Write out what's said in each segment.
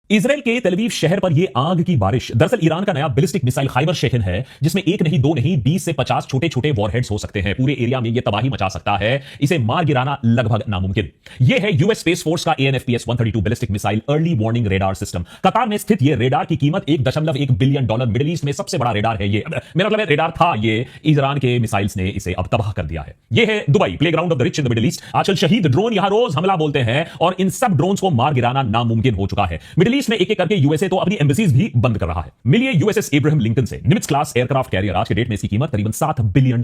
Israel के तेल अवीव शहर पर यह आग की बारिश दरअसल ईरान का नया बैलिस्टिक मिसाइल खाइबर शेखन है, जिसमें एक नहीं दो नहीं 20 से 50 छोटे छोटे वॉरहेड्स हो सकते हैं। पूरे एरिया में यह तबाही मचा सकता है। इसे मार गिराना लगभग नामुमकिन। यह है यूएस स्पेस फोर्स का ANFPS 132 ballistic missile early warning radar system. कतार में स्थित यह रेडार की कीमत $1.1 बिलियन। मिडिल ईस्ट में सबसे बड़ा रेडार है ये। मेरा मतलब रेडार था ये, ईरान के मिसाइल्स ने इसे अब तबाह कर दिया है। यह है Dubai, playground of the rich in the middle east. आजकल शहीद ड्रोन यहां रोज हमला बोलते हैं और इन सब ड्रोन्स को मार गिराना नामुमकिन हो चुका है। मिडिल ईस्ट में एक एक करके यूएसए तो अपनी एम्बेसीज भी बंद कर रहा है। मिलिए यूएसएस एब्राहम लिंकन से। निमित्ज क्लास एयरक्राफ्ट कैरियर, आज के डेट में इसकी कीमत करीबन $7 बिलियन।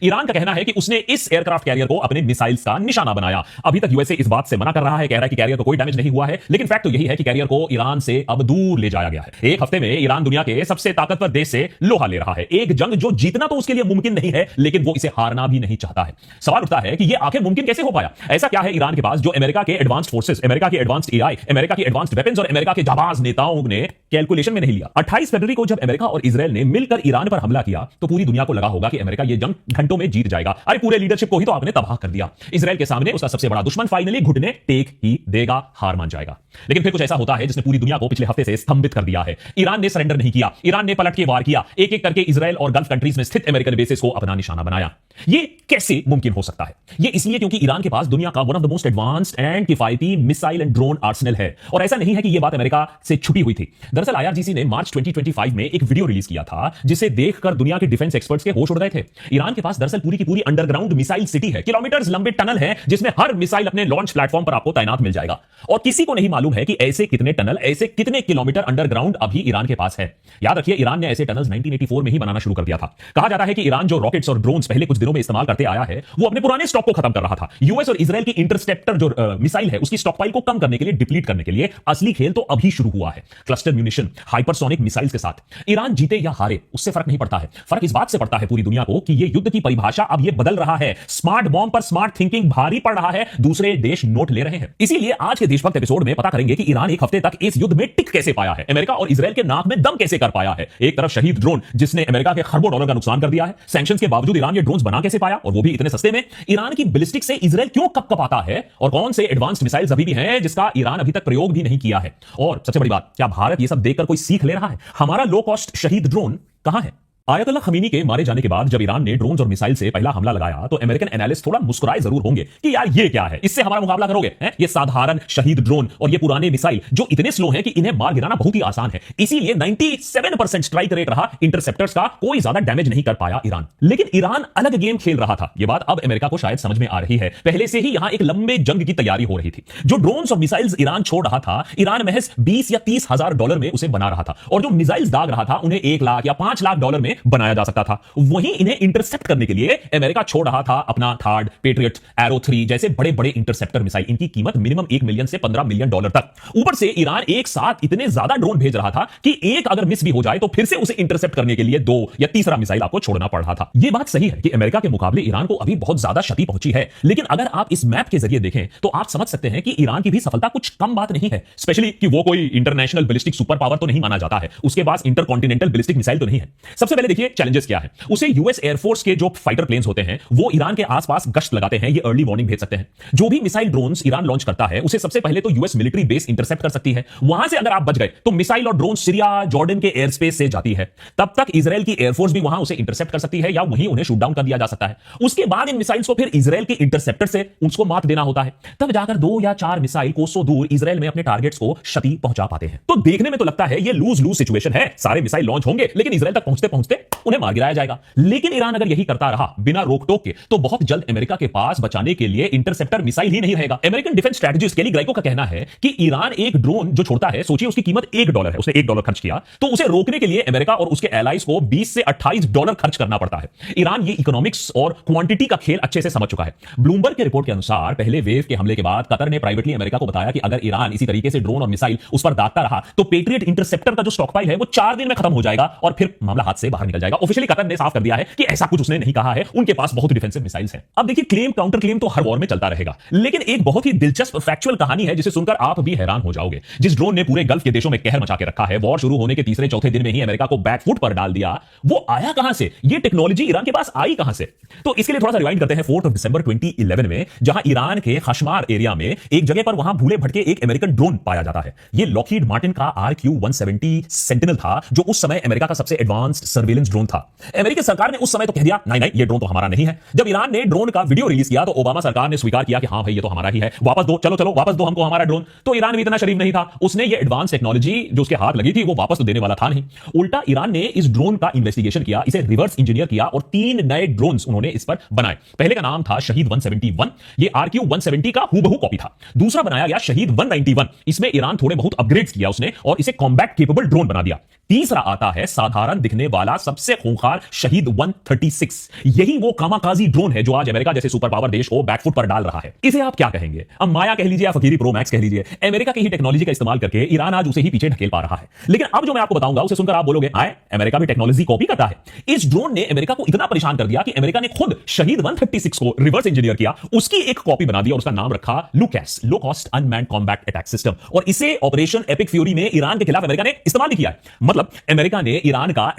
ईरान का कहना है कि उसने इस एयरक्राफ्ट कैरियर को अपने मिसाइल्स का निशाना बनाया। अभी तक यूएसए इस बात से मना कर रहा है, कह रहा है कि कैरियर को कोई डैमेज नहीं हुआ है, लेकिन फैक्ट तो यही है कि कैरियर को ईरान से अब दूर ले जाया गया है। एक हफ्ते में ईरान दुनिया के सबसे ताकतवर देश से लोहा ले रहा है। एक जंग जो जीतना तो उसके लिए मुमकिन नहीं है, लेकिन वो इसे हारना भी नहीं चाहता है। सवाल उठता है कि यह आखिर मुमकिन कैसे हो पाया? ऐसा क्या है ईरान के पास जो अमेरिका के एडवांस्ड फोर्सेस, अमेरिका के एडवांस्ड एआई, अमेरिका की एडवांस्ड वेपन्स और अमेरिका के जाबाज नेताओं ने कैलकुलेशन में नहीं लिया? 28 फरवरी को जब अमेरिका और इजराइल ने मिलकर ईरान पर हमला किया तो पूरी दुनिया को लगा होगा कि अमेरिका ये जंग घंटों में जीत जाएगा। अरे पूरे लीडरशिप को ही तो आपने तबाह कर दिया। इजराइल के सामने उसका सबसे बड़ा दुश्मन फाइनली घुटने टेक ही देगा, हार मान जाएगा। लेकिन फिर कुछ ऐसा होता है जिसने पूरी दुनिया को पिछले हफ्ते से स्तंभित कर दिया है। ईरान ने सरेंडर नहीं किया। ईरान ने पलट के वार किया। एक एक करके इजराइल और गल्फ कंट्रीज में स्थित अमेरिकन बेसिस को अपना निशाना बनाया। यह कैसे मुमकिन हो सकता है? यह इसलिए क्योंकि ईरान के पास दुनिया का one of the most advanced and किफायती मिसाइल एंड ड्रोन आर्सेनल है। और ऐसा नहीं है कि यह बात अमेरिका से छुपी हुई थी। दरअसल IRGC ने मार्च 2025 में एक वीडियो रिलीज किया था, जिसे देखकर दुनिया के डिफेंस एक्सपर्ट्स के होश उड़ गए थे। ईरान के पास दरअसल पूरी की पूरी अंडरग्राउंड मिसाइल सिटी है। किलोमीटर्स लंबे टनल है, जिसमें हर मिसाइल अपने लॉन्च प्लेटफॉर्म पर आपको तैनात मिल जाएगा। और किसी को नहीं मालूम है कि ऐसे कितने टनल, ऐसे कितने किलोमीटर अंडरग्राउंड अभी ईरान के पास है। याद रखिए, ईरान ने ऐसे टनल्स 1984 में ही बनाना शुरू कर दिया था। कहा जाता है कि ईरान जो रॉकेट्स और ड्रोन्स पहले कुछ दिनों में इस्तेमाल करते आया है, वो अपने पुराने स्टॉक को खत्म कर रहा था। यूएस और इजराइल की इंटरसेप्टर जो मिसाइल है, उसकी स्टॉकपाइल को कम करने के लिए, डिप्लीट करने के लिए असली खेल तो अभी शुरू हुआ है। क्लस्टर म्यूनिशन, हाइपरसोनिक मिसाइल्स के साथ ईरान जीते या हारे, उससे फर्क नहीं पड़ता है। फर्क इस बात से पड़ता है पूरी दुनिया को कि ये युद्ध की परिभाषा अब ये बदल रहा है। स्मार्ट बॉम्ब पर स्मार्ट थिंकिंग भारी पड़ रहा है, दूसरे देश नोट ले रहे हैं। इसीलिए आज के देशभक्त एपिसोड में पता करेंगे कि ईरान एक हफ्ते तक इस युद्ध में टिक कैसे पाया है, अमेरिका और इजराइल के नाक में दम कैसे कर पाया है। एक तरफ शहीद ड्रोन जिसने अमेरिका के खरबों डॉलर का नुकसान कर दिया है, सैंक्शंस के बावजूद ईरान ये ड्रोन्स बना कैसे पाया, और वो भी इतने सस्ते में। ईरान की बैलिस्टिक से इजराइल क्यों कपकपाता है, और कौन से एडवांस्ड मिसाइल्स अभी भी हैं जिसका ईरान अभी तक प्रयोग भी नहीं किया है। और सबसे बड़ी बात, क्या भारत ये सब देखकर कोई सीख ले रहा है? हमारा लो कॉस्ट शहीद ड्रोन कहां है? आयतुल्ला खमीनी के मारे जाने के बाद जब ईरान ने ड्रोन्स और मिसाइल से पहला हमला लगाया तो अमेरिकन एनालिस्ट थोड़ा मुस्कुराए जरूर होंगे कि यार ये क्या है, इससे हमारा मुकाबला करोगे? ये साधारण शहीद ड्रोन और ये पुराने मिसाइल जो इतने स्लो हैं कि इन्हें मार गिराना बहुत ही आसान है। इसीलिए 97% स्ट्राइक रेट रहा इंटरसेप्टर्स का, कोई ज्यादा डैमेज नहीं कर पाया ईरान। लेकिन ईरान अलग गेम खेल रहा था। यह बात अब अमेरिका को शायद समझ में आ रही है। पहले से ही यहां एक लंबे जंग की तैयारी हो रही थी। जो ड्रोन्स और मिसाइल्स ईरान छोड़ रहा था, ईरान महज 20 या 30 हजार डॉलर में उसे बना रहा था, और जो मिसाइल्स दाग रहा था उन्हें 1 लाख या 5 लाख डॉलर में बनाया जा सकता था। वहीं इन्हें इंटरसेप्ट करने के लिए अमेरिका छोड़ रहा था अपना थार्ड, पेट्रियट, एरो 3 जैसे बड़े बड़े इंटरसेप्टर मिसाइल। इनकी कीमत मिनिमम $1 मिलियन से $15 मिलियन तक। ऊपर से ईरान एक साथ इतने ज्यादा ड्रोन भेज रहा था कि एक अगर मिस भी हो जाए तो फिर से उसे इंटरसेप्ट करने के लिए 2 या तीसरा मिसाइल आपको छोड़ना पड़ रहा था। यह बात सही है कि अमेरिका के मुकाबले ईरान को अभी बहुत ज्यादा क्षति पहुंची है, लेकिन अगर आप इस मैप के जरिए देखें तो आप समझ सकते हैं कि ईरान की भी सफलता कुछ कम बात नहीं है। स्पेशली कि वो कोई इंटरनेशनल बैलिस्टिक सुपर पावर तो नहीं माना जाता है, उसके पास इंटरकॉन्टिनेंटल बैलिस्टिक मिसाइल तो नहीं है। सबसे पहले देखिए चैलेंजेस क्या है। उसे यूएस एयरफोर्स के जो फाइटर प्लेन्स होते हैं वो ईरान के आसपास गश्त लगाते हैं, ये अर्ली वार्निंग भेज सकते हैं। जो भी मिसाइल ड्रोन्स ईरान लॉन्च करता है उसे सबसे पहले तो यूएस मिलिट्री बेस इंटरसेप्ट कर सकती है। वहां से अगर आप बच गए तो मिसाइल और ड्रोन सीरिया, जॉर्डन के एयर स्पेस से जाती है। तब तक इजराइल की एयरफोर्स भी वहां उसे इंटरसेप्ट कर सकती है या वहीं उन्हें शूट डाउन कर दिया जा सकता है। उसके बाद इन मिसाइल्स को फिर इजराइल के इंटरसेप्टर से उसको मात देना होता है। तब जाकर 2 या 4 मिसाइल कोसों दूर इजराइल में अपने टारगेट्स को क्षति पहुंचा पाते हैं। तो देखने में तो लगता है ये लूज लूज सिचुएशन है। सारे मिसाइल लॉन्च होंगे लेकिन इजराइल तक पहुंचते पहुंचते उन्हें मार गिराया जाएगा। लेकिन ईरान अगर यही करता रहा बिना रोक टोक के तो बहुत जल्द अमेरिका के पास बचाने के लिए इंटरसेप्टर मिसाइल ही नहीं रहेगा। अमेरिकन डिफेंस स्ट्रेटजिस्ट केली ग्राइको का कहना है कि ईरान एक ड्रोन जो छोड़ता है, सोचिए उसकी कीमत $1 है, उसने $1 खर्च किया तो उसे रोकने के लिए अमेरिका और उसके एलाइज को $20 से $28 खर्च करना पड़ता है। ईरान ये इकोनॉमिक्स और क्वांटिटी का खेल अच्छे से समझ चुका है। ब्लूमबर्ग की रिपोर्ट के अनुसार पहले वेव के हमले के बाद कतर ने प्राइवेटली अमेरिका को बताया कि अगर ईरान इसी तरीके से ड्रोन और मिसाइल उस पर दागता रहा तो पेट्रियट इंटरसेप्टर का जो स्टॉकपाइल है वो 4 दिन में खत्म हो जाएगा और फिर मामला हाथ से बाहर बाहर निकल जाएगा। ऑफिशियली कतर ने साफ कर दिया है कि ऐसा कुछ उसने नहीं कहा है, उनके पास बहुत डिफेंसिव मिसाइल्स हैं। अब देखिए, क्लेम काउंटर क्लेम तो हर वॉर में चलता रहेगा, लेकिन एक बहुत ही दिलचस्प फैक्चुअल कहानी है जिसे सुनकर आप भी हैरान हो जाओगे। जिस ड्रोन ने पूरे गल्फ के देशों में कहर मचा के रखा है, वॉर शुरू होने के तीसरे चौथे दिन में ही अमेरिका को बैकफुट पर डाल दिया, वो आया कहां से? ये टेक्नोलॉजी ईरान के पास आई कहां से? तो इसके लिए थोड़ा सा रिवाइंड करते हैं 4 दिसंबर 2011 में, जहां ईरान के खशमार एरिया में एक जगह पर वहां भूले भटके एक अमेरिकन ड्रोन पाया जाता है। ये लॉकहीड मार्टिन का RQ-170 सेंटिनल था, जो उस समय अमेरिका का सबसे एडवांस्ड सर्वेलेंस ड्रोन था। अमेरिकी सरकार ने उस समय तो कह दिया, नहीं नहीं, ये ड्रोन तो हमारा नहीं है। जब ईरान ने ड्रोन का वीडियो रिलीज किया तो ओबामा सरकार ने स्वीकार किया कि हां भाई, ये तो हमारा ही है, वापस दो, चलो चलो वापस दो हमको हमारा ड्रोन। तो ईरान भी इतना शरीफ नहीं था, उसने ये एडवांस टेक्नोलॉजी जो उसके हाथ लगी थी वो वापस तो देने वाला था नहीं। उल्टा ईरान ने इस ड्रोन का इन्वेस्टिगेशन किया, इसे रिवर्स इंजीनियर किया और 3 नए ड्रोन्स उन्होंने इस पर बनाए। पहले का नाम था शहीद 171, ये RQ-170 का हूबहू कॉपी था। दूसरा बनाया गया शहीद 191, इसमें ईरान थोड़े बहुत अपग्रेड्स किया उसने और इसे कॉम्बैट केपेबल ड्रोन बना दिया। तीसरा आता है साधारण दिखने वाला सबसे खूंखार शहीद 136, यही वो कामाकाजी ड्रोन है जो आज अमेरिका जैसे सुपर पावर देश को बैकफुट पर डाल रहा है। इसे आप क्या कहेंगे? अब माया कह लीजिए या फकीरी प्रो मैक्स कह लीजिए, अमेरिका की ही टेक्नोलॉजी का इस्तेमाल करके ईरान आज उसे ही पीछे ढकेल पा रहा है। लेकिन अब जो मैं आपको बताऊंगा उसे सुनकर आप बोलोगे, आए अमेरिका भी टेक्नोलॉजी कॉपी करता है। इस ड्रोन ने अमेरिका को इतना परेशान कर दिया कि अमेरिका ने खुद शहीद 136 को रिवर्स इंजीनियर किया, उसकी एक कॉपी बना दी और उसका नाम रखा Lucas, low cost unmanned combat attack system, और इसे ऑपरेशन एपिक फ्यूरी में ईरान के खिलाफ अमेरिका ने इस्तेमाल नहीं किया है। मतलब अमेरिका ने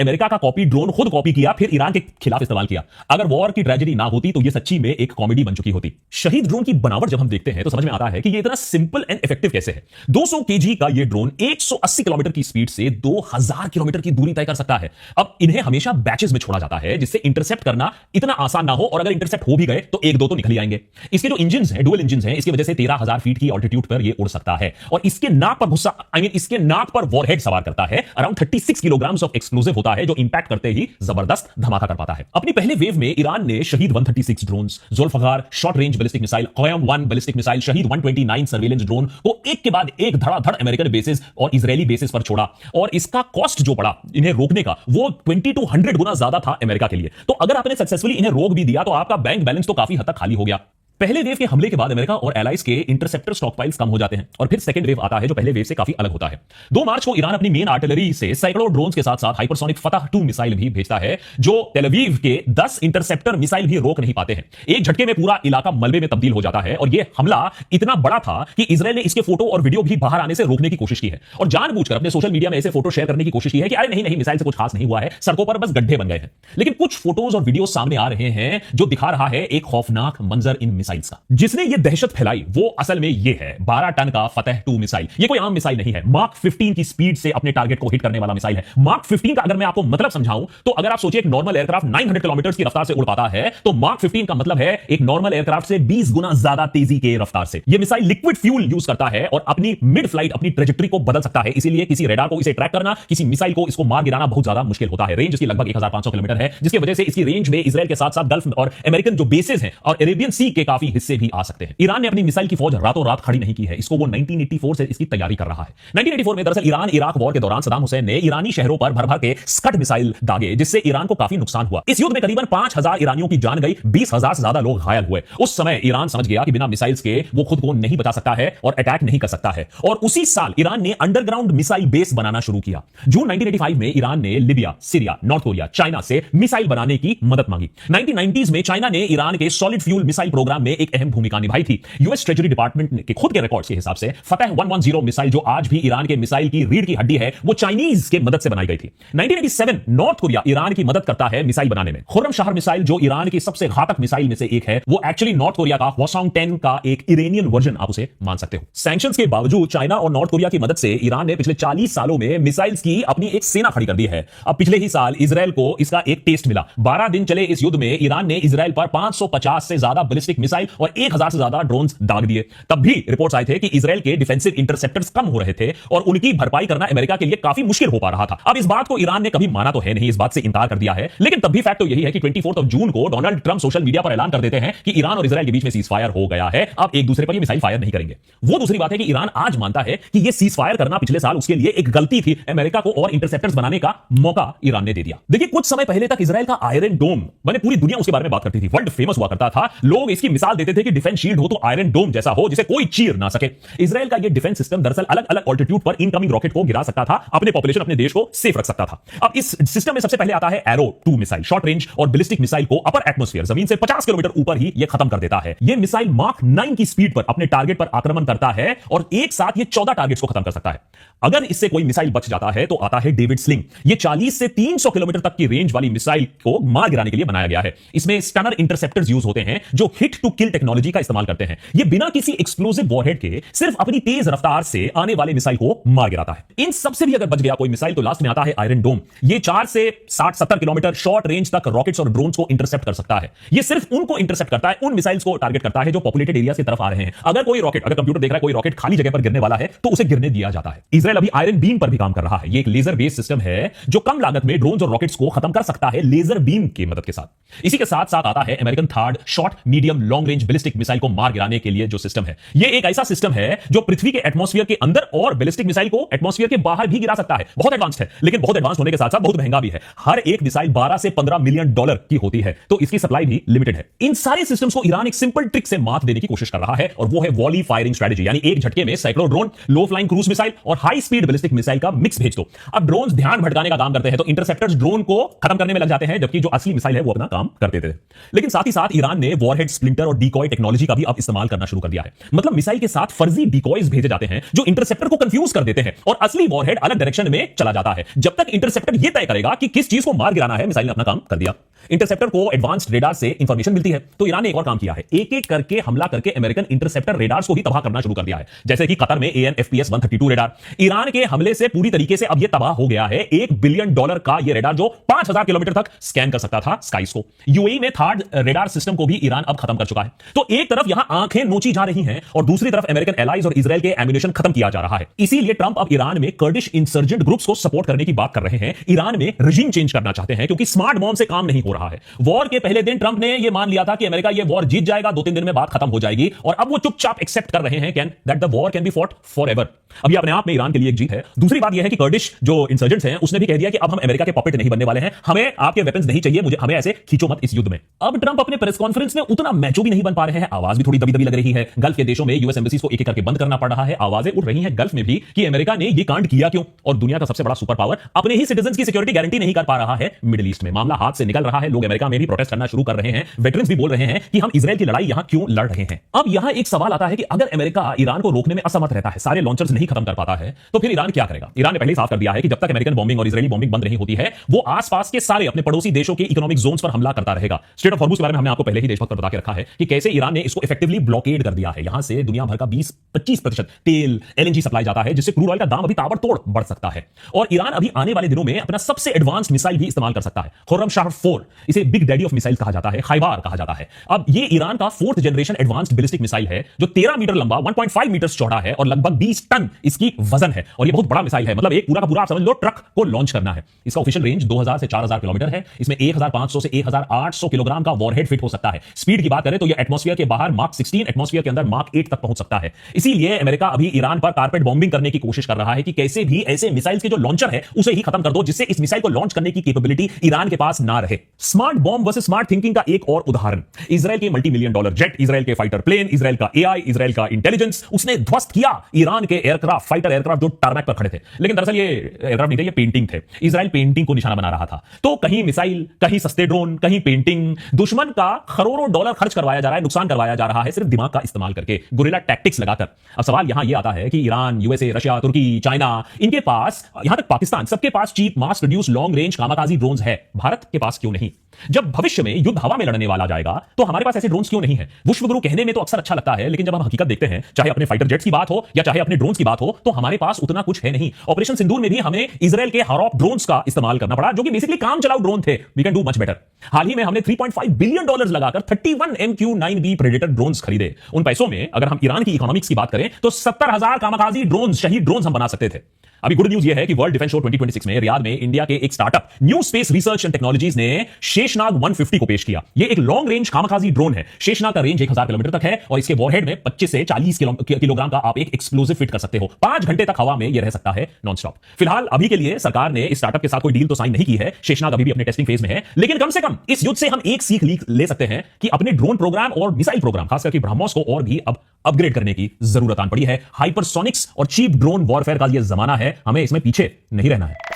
अमेरिका का कॉपी ड्रोन खुद कॉपी किया, फिर ईरान के खिलाफ इस्तेमाल किया। अगर वॉर की ट्रेजेडी ना होती तो यह सच्ची में एक कॉमेडी बन चुकी होती। शहीद ड्रोन की बनावट जब हम देखते हैं तो समझ में आता है कि यह इतना सिंपल एंड इफेक्टिव कैसे है। 200 केजी का यह ड्रोन 180 किलोमीटर की स्पीड से 2000 किलोमीटर की दूरी तय कर सकता है। अब इन्हें हमेशा बैचेस में छोड़ा जाता है, जिससे इंटरसेप्ट करना इतना आसान ना हो, और अगर इंटरसेप्ट हो भी गए तो एक दो तो निकल ही आएंगे। इसके जो इंजन हैं, डुअल इंजन हैं, इसकी वजह से 13,000 फीट की ऑल्टीट्यूड पर यह उड़ सकता है। और इसके नाक पर गुस्सा, इसके नाक पर वॉरहेड सवार करता है। अराउंड 36 किलोग्राम ऑफ एक्सप्लोजिव होता है जो इंपैक्ट करते ही जबरदस्त धमाका कर पाता है। अपनी पहले वेव में ईरान ने Shahed 136 drones, Zulfiqar short range ballistic missile, Qiam one ballistic missile, Shahed 129 surveillance drone को एक के बाद एक धड़ाधड़ अमेरिकन बेसिस और इजरायली बेसिस पर छोड़ा, और इसका कॉस्ट जो पड़ा इन्हें रोकने का वो 20 to 100 गुना ज्यादा था अमेरिका के लिए। तो अगर आपने सक्सेसफुली इन्हें रोक भी दिया तो आपका बैंक बैलेंस तो काफी हद तक खाली हो गया। पहले वेव के हमले के बाद अमेरिका और एलाइज के इंटरसेप्टर स्टॉकपाइल्स कम हो जाते हैं, और फिर सेकंड वेव आता है जो पहले वेव से काफी अलग होता है। 2 मार्च को ईरान अपनी मेन आर्टिलरी से सैकड़ों ड्रोन्स के साथ साथ हाइपरसोनिक फतह 2 मिसाइल भी भेजता है, जो तेल अवीव के 10 इंटरसेप्टर मिसाइल भी रोक नहीं पाते हैं। एक झटके में पूरा इलाका मलबे में तब्दील हो जाता है, और यह हमला इतना बड़ा था कि इजरायल ने इसके फोटो और वीडियो भी बाहर आने से रोकने की कोशिश की है, और जानबूझकर अपने सोशल मीडिया में ऐसे फोटो शेयर करने की कोशिश की है कि अरे नहीं नहीं, मिसाइल से कुछ खास नहीं हुआ है, सड़कों पर बस गड्ढे बन गए हैं। लेकिन कुछ फोटोज और वीडियो सामने आ रहे हैं जो दिखा रहा है एक खौफनाक मंजर इन मिसाइल्स का। जिसने ये दहशत फैलाई वो असल में ये है 12 टन का फतह 2 मिसाइल। ये कोई आम मिसाइल नहीं है, मार्क 15 की स्पीड से अपने टारगेट को हिट करने वाला मिसाइल है। मार्क 15 का अगर मैं आपको मतलब समझाऊं तो अगर आप सोचिए एक नॉर्मल एयरक्राफ्ट 900 किलोमीटर की रफ्तार से उड़ पाता है, तो मार्क 15 का मतलब है एक नॉर्मल एयरक्राफ्ट से 20 गुना ज्यादा तेजी के रफ्तार से। यह मिसाइल लिक्विड फ्यूल यूज करता है और अपनी मिड फ्लाइट अपनी ट्रेजेक्टरी को बदल सकता है, इसीलिए किसी रेडार को इसे ट्रैक करना, किसी मिसाइल को इसको मार गिराना बहुत ज्यादा मुश्किल होता है। रेंज इसकी लगभग 1500 किलोमीटर है, जिसकी वजह से इसकी रेंज में इजराइल के साथ साथ गल्फ और अमेरिकन जो बेसेस हैं और अरेबियन सी के काफी हिस्से भी आ सकते हैं। ईरान ने अपनी मिसाइल की फौज रातों रात खड़ी नहीं की है, इसको वो 1984 से इसकी तैयारी कर रहा है। 1984 में दरअसल ईरान इराक वॉर के दौरान सद्दाम हुसैन ने ईरानी शहरों पर भर भर के स्कड मिसाइल दागे, जिससे ईरान को काफी नुकसान हुआ। इस युद्ध में करीबन 5000 ईरानियों की जान गई, 20,000 से ज्यादा लोग घायल हुए। उस समय ईरान समझ गया कि बिना मिसाइल्स के वो खुद को नहीं बचा सकता है और अटैक नहीं कर सकता है, और उसी साल ईरान ने अंडरग्राउंड मिसाइल बेस बनाना शुरू किया। जून 1985 में ईरान ने Libya, Syria, north Korea, China से मिसाइल बनाने की मदद मांगी। 1990s में चाइना ने ईरान के सॉलिड फ्यूल मिसाइल प्रोग्राम में एक अहम भूमिका निभाई थी। यूएस ट्रेजरी डिपार्टमेंट के खुद के रिकॉर्ड्स के हिसाब से फतह 110 मिसाइल जो आज भी ईरान के मिसाइल की रीढ़ की हड्डी है, वो चाइनीज के मदद से बनाई गई थी। 1987 नॉर्थ कोरिया ईरान की मदद करता है मिसाइल बनाने में। खुर्रमशाह मिसाइल जो ईरान की सबसे घातक मिसाइल में से एक है, वो एक्चुअली नॉर्थ कोरिया का हवासोंग 10 का एक इरानियन वर्जन आप उसे मान सकते हो। सैंक्शंस के बावजूद चाइना और नॉर्थ कोरिया की मदद से ईरान ने पिछले 40 सालों में मिसाइल्स की अपनी एक सेना खड़ी कर दी है। अब पिछले ही साल इजराइल को इसका एक टेस्ट मिला। 12 दिन चले इस युद्ध में ईरान ने इजराइल पर 550 से ज्यादा बैलिस्टिक मिसाइल और 1000 से ज्यादा ड्रोन्स दाग दिए। तब भी रिपोर्ट्स आए थे कि इजराइल के डिफेंसिव इंटरसेप्टर्स कम हो रहे थे और उनकी भरपाई करना अमेरिका के लिए काफी मुश्किल हो पा रहा था। अब इस बात को ईरान ने कभी माना तो है नहीं, इस बात से इनकार कर दिया है, लेकिन तब भी फैक्ट तो यही है कि 24 जून को डोनाल्ड ट्रंप सोशल मीडिया पर ऐलान कर देते हैं कि ईरान और इजराइल के बीच में सीज फायर हो गया है, अब एक दूसरे पर ये मिसाइल फायर नहीं करेंगे। वो दूसरी बात है कि ईरान आज मानता है कि ये सीज फायर करना पिछले साल उसके लिए एक गलती थी, अमेरिका को और इंटरसेप्टर्स बनाने का मौका ईरान ने दे दिया। देखिए, कुछ समय पहले तक इजराइल का आयरन डोम मैंने पूरी दुनिया उसके बारे में बात करती थी, वर्ल्ड फेमस हुआ करता था, लोग इसकी मिसाल देते थे कि डिफेंस शील्ड हो तो आयरन डोम जैसा हो जिसे कोई चीर ना सके। इजराइल का यह डिफेंस सिस्टम दरअसल अलग अलग ऑल्टीट्यूड पर इनकमिंग रॉकेट को गिरा सकता था, अपने पॉपुलेशन अपने देश को सेफ रख सकता था। अब इस सिस्टम में सबसे पहले आता है एरो 2 मिसाइल, शॉर्ट रेंज और बैलिस्टिक मिसाइल को अपर एटमॉस्फेयर जमीन से 50 किलोमीटर ऊपर ही यह खत्म कर देता है। यह मिसाइल माक 9 की स्पीड पर अपने टारगेट पर आक्रमण करता है और एक साथ यह 14 टारगेट्स को खत्म कर सकता है। अगर इससे कोई मिसाइल बच जाता है तो आता है डेविड स्लिंग। यह 40 से 300 किलोमीटर तक की रेंज वाली मिसाइल को मार गिराने के लिए बनाया गया है। इसमें स्टनर इंटरसेप्टर्स यूज होते हैं जो हिट टू किल टेक्नोलॉजी का इस्तेमाल करते हैं। यह बिना किसी एक्सप्लोसिव वॉरहेड के सिर्फ अपनी तेज रफ्तार से आने वाले मिसाइल को मार गिराता है। इन सबसे भी अगर बच गया कोई मिसाइल तो लास्ट में आता है आयरन डोम। यह 4 से 60-70 किलोमीटर शॉर्ट रेंज तक रॉकेट्स और ड्रोन्स को इंटरसेप्ट कर सकता है। यह सिर्फ उनको इंटरसेप्ट करता है, उन मिसाइल्स को टारगेट करता है जो पॉपुलेटेड एरिया की तरफ आ रहे हैं। अगर कंप्यूटर देख रहा है कोई रॉकेट खाली जगह पर गिरने वाला है तो उसे गिरने दिया जाता है। इजराइल अभी आयरन बीम पर भी काम कर रहा है। यह एक लेजर बेस्ड सिस्टम है जो कम लागत में ड्रोन्स और रॉकेट्स को खत्म कर सकता है लेजर बीम की मदद के साथ। इसी के साथ साथ आता है American third short medium long range ballistic missile को मार गिराने के लिए जो सिस्टम है। यह एक ऐसा सिस्टम है जो पृथ्वी के एटमॉस्फेयर के अंदर और बैलिस्टिक मिसाइल को एटमॉस्फेयर के बाहर भी गिरा सकता है। बहुत एडवांस्ड है, लेकिन बहुत एडवांस होने के साथ साथ बहुत महंगा भी है। हर एक मिसाइल 12 से 15 मिलियन डॉलर की होती है, तो इसकी सप्लाई भी लिमिटेड है। इन सारे सिस्टम्स को ईरान एक सिंपल ट्रिक से मात देने की कोशिश कर रहा है और वो है वॉली फायरिंग स्ट्रेटजी, यानी एक झटके में सैकड़ों ड्रोन, लो फ्लाइंग क्रूज मिसाइल और हाई स्पीड बैलिस्टिक मिसाइल का मिक्स भेज दो। अब ड्रोन्स ध्यान भटकाने का काम करते हैं तो इंटरसेप्टर्स ड्रोन को खत्म करने में लग जाते हैं, जबकि जो असली मिसाइल है वो अपना काम करते थे। लेकिन साथ ही साथ ईरान ने वॉरहेड, स्प्लिंटर और डिकॉय टेक्नोलॉजी का भी अब इस्तेमाल करना शुरू कर दिया है। मतलब मिसाइल के साथ फर्जी डिकॉयज भेजे जाते हैं जो इंटरसेप्टर को कंफ्यूज कर देते हैं और असली वॉरहेड अलग डायरेक्शन में चला जाता है। जब तक इंटरसेप्टर यह तय करेगा कि किस चीज को मार गिराना है, मिसाइल ने अपना काम कर दिया। इंटरसेप्टर को एडवांस्ड रेडार से इंफॉर्मेशन मिलती है, तो ईरान ने एक और काम किया है, एक एक करके हमला करके अमेरिकन इंटरसेप्टर रेडार्स को ही तबाह करना शुरू कर दिया है। जैसे कि कतर में AN/FPS 132 रेडार ईरान के हमले से पूरी तरीके से अब यह तबाह हो गया है। $1 बिलियन का यह रेडार जो 5000 किलोमीटर तक स्कैन कर सकता था स्काइस को। यूएई में थर्ड रेडार सिस्टम को भी ईरान अब खत्म कर चुका है। तो एक तरफ यहां आंखें नोची जा रही हैं और दूसरी तरफ अमेरिकन एलाइज और इजराइल के एम्युनिशन खत्म किया जा रहा है। इसीलिए ट्रंप अब ईरान में कर्डिश इंसर्जेंट ग्रुप्स को सपोर्ट करने की बात कर रहे हैं। ईरान में रजीम चेंज करना चाहते हैं क्योंकि स्मार्ट बॉम्ब से काम नहीं हो रहा है। वॉर के पहले दिन ट्रंप ने यह मान लिया था कि अमेरिका यह वॉर जीत जाएगा, 2-3 दिन में बात खत्म हो जाएगी, और अब वो चुपचाप एक्सेप्ट कर रहे हैं that the war can be fought forever. अब ये अपने आप में ईरान के लिए एक जीत है। दूसरी बात यह है कि कर्डिश जो इंसर्जेंट्स हैं उसने भी कह दिया कि अब हम अमेरिका के पॉपेट नहीं बनने वाले हैं, हमें आपके वेपन्स नहीं चाहिए, हमें ऐसे खींचो मत इस युद्ध में। अब ट्रंप अपने प्रेस कॉन्फ्रेंस में उतना मैचो भी नहीं बन पा रहे हैं, आवाज भी थोड़ी दबी दबी लग रही है। गल्फ के देशों में यूएस एम्बेसीज को एक एक करके बंद करना पड़ रहा है। आवाजें उठ रही हैं गल्फ में भी कि अमेरिका ने यह कांड किया क्यों, और दुनिया का सबसे बड़ा सुपर पावर अपने ही सिटीजंस की सिक्योरिटी गारंटी नहीं कर पा रहा है। मिडिल ईस्ट में मामला हाथ से निकल रहा है, लोग अमेरिका में भी प्रोटेस्ट करना शुरू कर रहे हैं। वेटरन्स भी बोल रहे हैं कि हम इजराइल की लड़ाई यहां क्यों लड़ रहे हैं। अब यहां एक सवाल आता है कि अगर अमेरिका ईरान को रोकने में असमर्थ रहता है, सारे लॉन्चर्स नहीं खत्म कर पाता है, तो फिर ईरान क्या करेगा। ईरान ने पहले ही साफ कर दिया है कि जब तक अमेरिकन बॉम्बिंग और इजरायली बॉम्बिंग बंद नहीं होती है, वो आसपास के सारे अपने पड़ोसी देशों के इकोनॉमिक जोन्स पर हमला करता रहेगा। स्ट्रेट ऑफ हॉर्मुज के बारे में हमने आपको पहले ही देशभक्त पर बता के रखा है कि कैसे ईरान ने इसको इफेक्टिवली ब्लॉकेड कर दिया है। यहां से दुनिया भर का 20-25% तेल, LNG सप्लाई जाता है, जिससे क्रूड ऑयल का दाम अभी ताबड़तोड़ बढ़ सकता है। और ईरान अभी आने वाले दिनों में अपना सबसे एडवांस्ड मिसाइल भी इस्तेमाल कर सकता है, खुर्रमशाह 4। इसे बिग डैडी ऑफ मिसाइल कहा जाता है, खैबार कहा जाता है। अब ये ईरान का 4th generation advanced ballistic missile है जो 13 मीटर लंबा, 1.5 मीटर चौड़ा है और लगभग 20 टन इसकी वजन है। और ये बहुत बड़ा मिसाइल है, मतलब एक पूरा का पूरा आप समझ लो ट्रक को लॉन्च करना है। इसका ऑफिशियल रेंज 2000 से 4000 किलोमीटर है। इसमें 1500 से 1800 किलोग्राम का वॉरहेड फिट हो सकता है। स्पीड की बात करें तो यह एटमॉस्फेयर के बाहर मार्क 16, एटमॉस्फेयर के अंदर मार्क 8 तक पहुंच सकता है। इसीलिए अमेरिका अभी ईरान पर कारपेट बॉम्बिंग करने की कोशिश कर रहा है कि कैसे भी ऐसे मिसाइल्स के जो लॉन्चर है उसे ही खत्म कर दो, जिससे इस मिसाइल को लॉन्च करने की कैपेबिलिटी ईरान के पास ना रहे। Smart bomb versus smart thinking का एक और उदाहरण, इजराइल के मल्टी-मिलियन डॉलर जेट, इजराइल के फाइटर प्लेन, इजराइल का AI, इजराइल का इंटेलिजेंस, उसने ध्वस्त किया ईरान के एयरक्राफ्ट, फाइटर एयरक्राफ्ट जो टारमैक पर खड़े थे। लेकिन दरअसल ये एयरक्राफ्ट नहीं थे, ये पेंटिंग थे। इजराइल पेंटिंग को निशाना बना रहा था। तो कहीं मिसाइल, कहीं सस्ते ड्रोन, कहीं पेंटिंग, दुश्मन का करोड़ों डॉलर खर्च करवाया जा रहा है, नुकसान करवाया जा रहा है सिर्फ दिमाग का इस्तेमाल करके, गुरिल्ला टैक्टिक्स लगाकर। अब सवाल यहां यह आता है कि ईरान, USA, रशिया, तुर्की, चाइना, इनके पास, यहां तक पाकिस्तान, सबके पास चीप मास produce long range kamikaze drones है, भारत के पास क्यों नहीं? जब भविष्य में युद्ध हवा में लड़ने वाला जाएगा तो हमारे पास ऐसे ड्रोन्स क्यों नहीं है? विश्वगुरु कहने में तो अक्सर अच्छा लगता है, लेकिन जब हम हकीकत देखते हैं, चाहे अपने फाइटर जेट्स की बात हो या चाहे अपने ड्रोन्स की बात हो, तो हमारे पास उतना कुछ है नहीं। ऑपरेशन सिंदूर में भी हमें इजराइल के हारॉप ड्रोन्स का इस्तेमाल करना पड़ा, जो कि बेसिकली काम चलाऊ ड्रोन थे। We can do much better. हाल ही में हमने $3.5 बिलियन लगाकर 31 MQ-9B प्रेडेटर ड्रोन्स खरीदे। उन पैसों में अगर हम ईरान की इकोनॉमिक्स की बात करें तो 70,000 कामाकाजी ड्रोन्स, शहीद ड्रोन्स हम बना सकते थे। अभी गुड न्यूज यह है कि वर्ल्ड डिफेंस शो 2026 में रियाद में इंडिया के एक startup new space research and technologies ने शेर शेषनाग 150 को पेश किया। यह एक लॉन्ग रेंज कामकाजी ड्रोन है। शेषनाग का रेंज 1000 किलोमीटर तक है और इसके वॉरहेड में 25 से 40 किलोग्राम का आप एक एक्सप्लोजिव फिट कर सकते हो। 5 घंटे तक हवा में यह रह सकता है नॉन स्टॉप। फिलहाल अभी के लिए सरकार ने इस स्टार्टअप के साथ कोई डील तो साइन नहीं की है। शेषनाग अभी भी अपने टेस्टिंग फेज में है, लेकिन कम से कम इस युद्ध से हम एक सीख ले सकते हैं कि अपने ड्रोन प्रोग्राम और मिसाइल प्रोग्राम, खासकर कि ब्रह्मोस को और भी अब अपग्रेड करने की जरूरत आन पड़ी है। हाइपरसोनिक्स और चीप ड्रोन वॉरफेयर का यह जमाना है, हमें इसमें पीछे नहीं रहना है।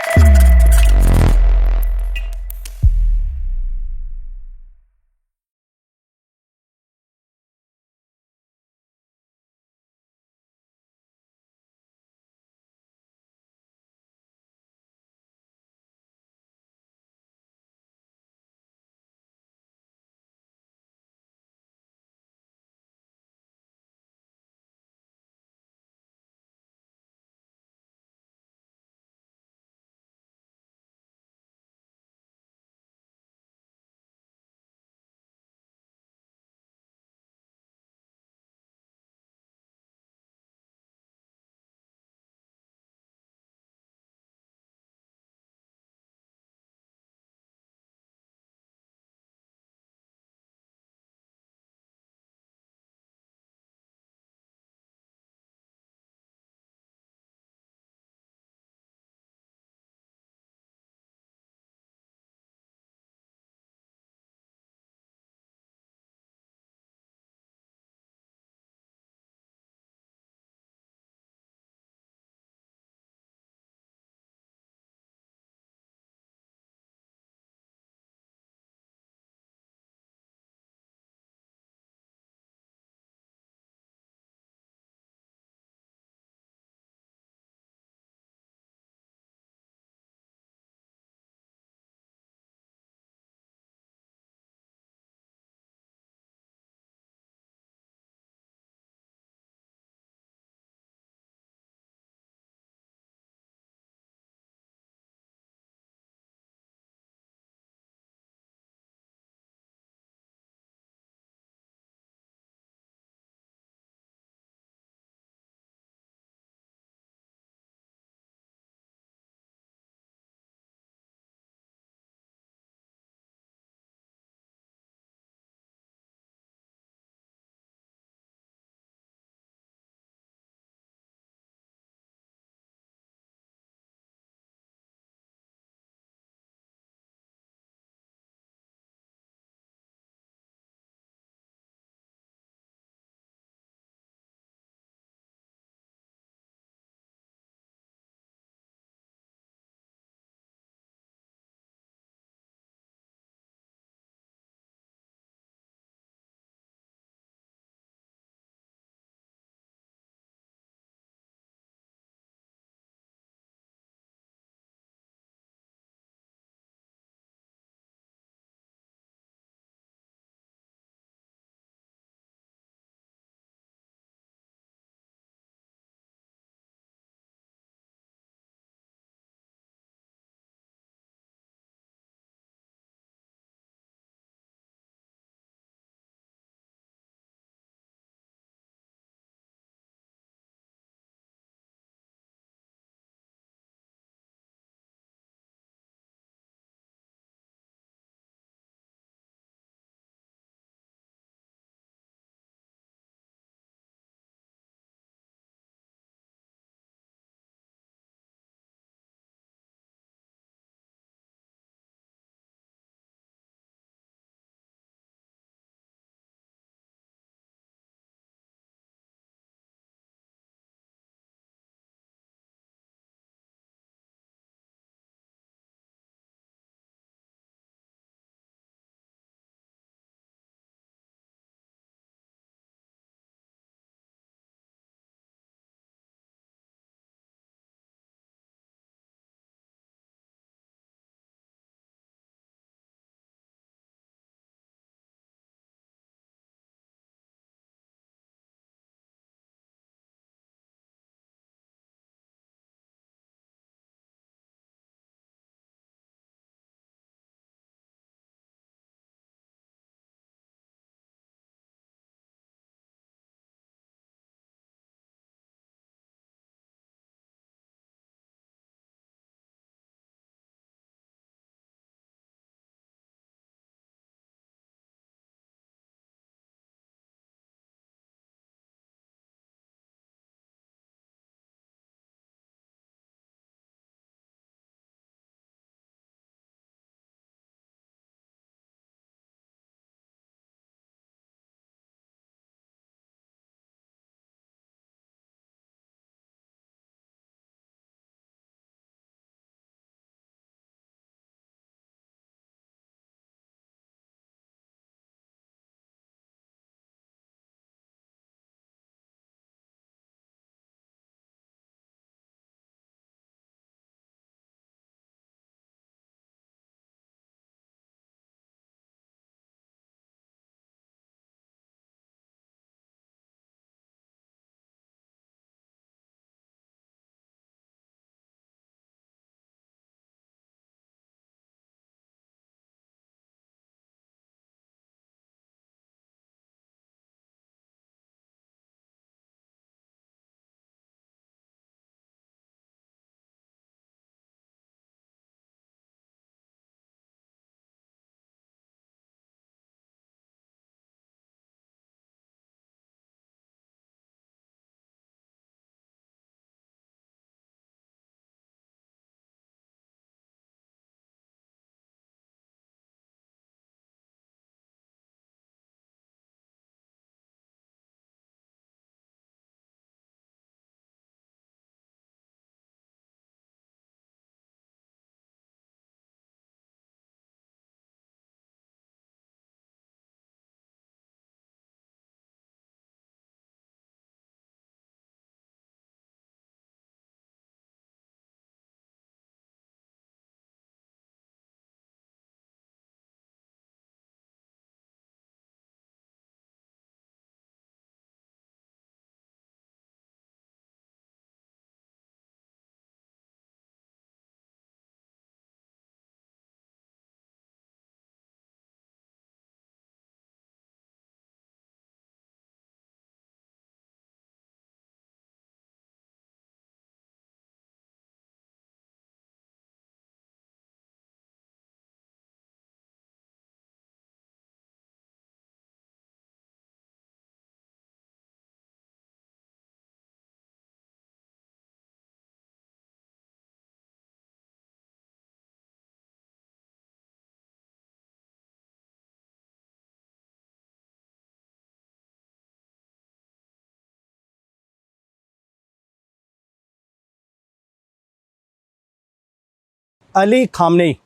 अली खामनेई,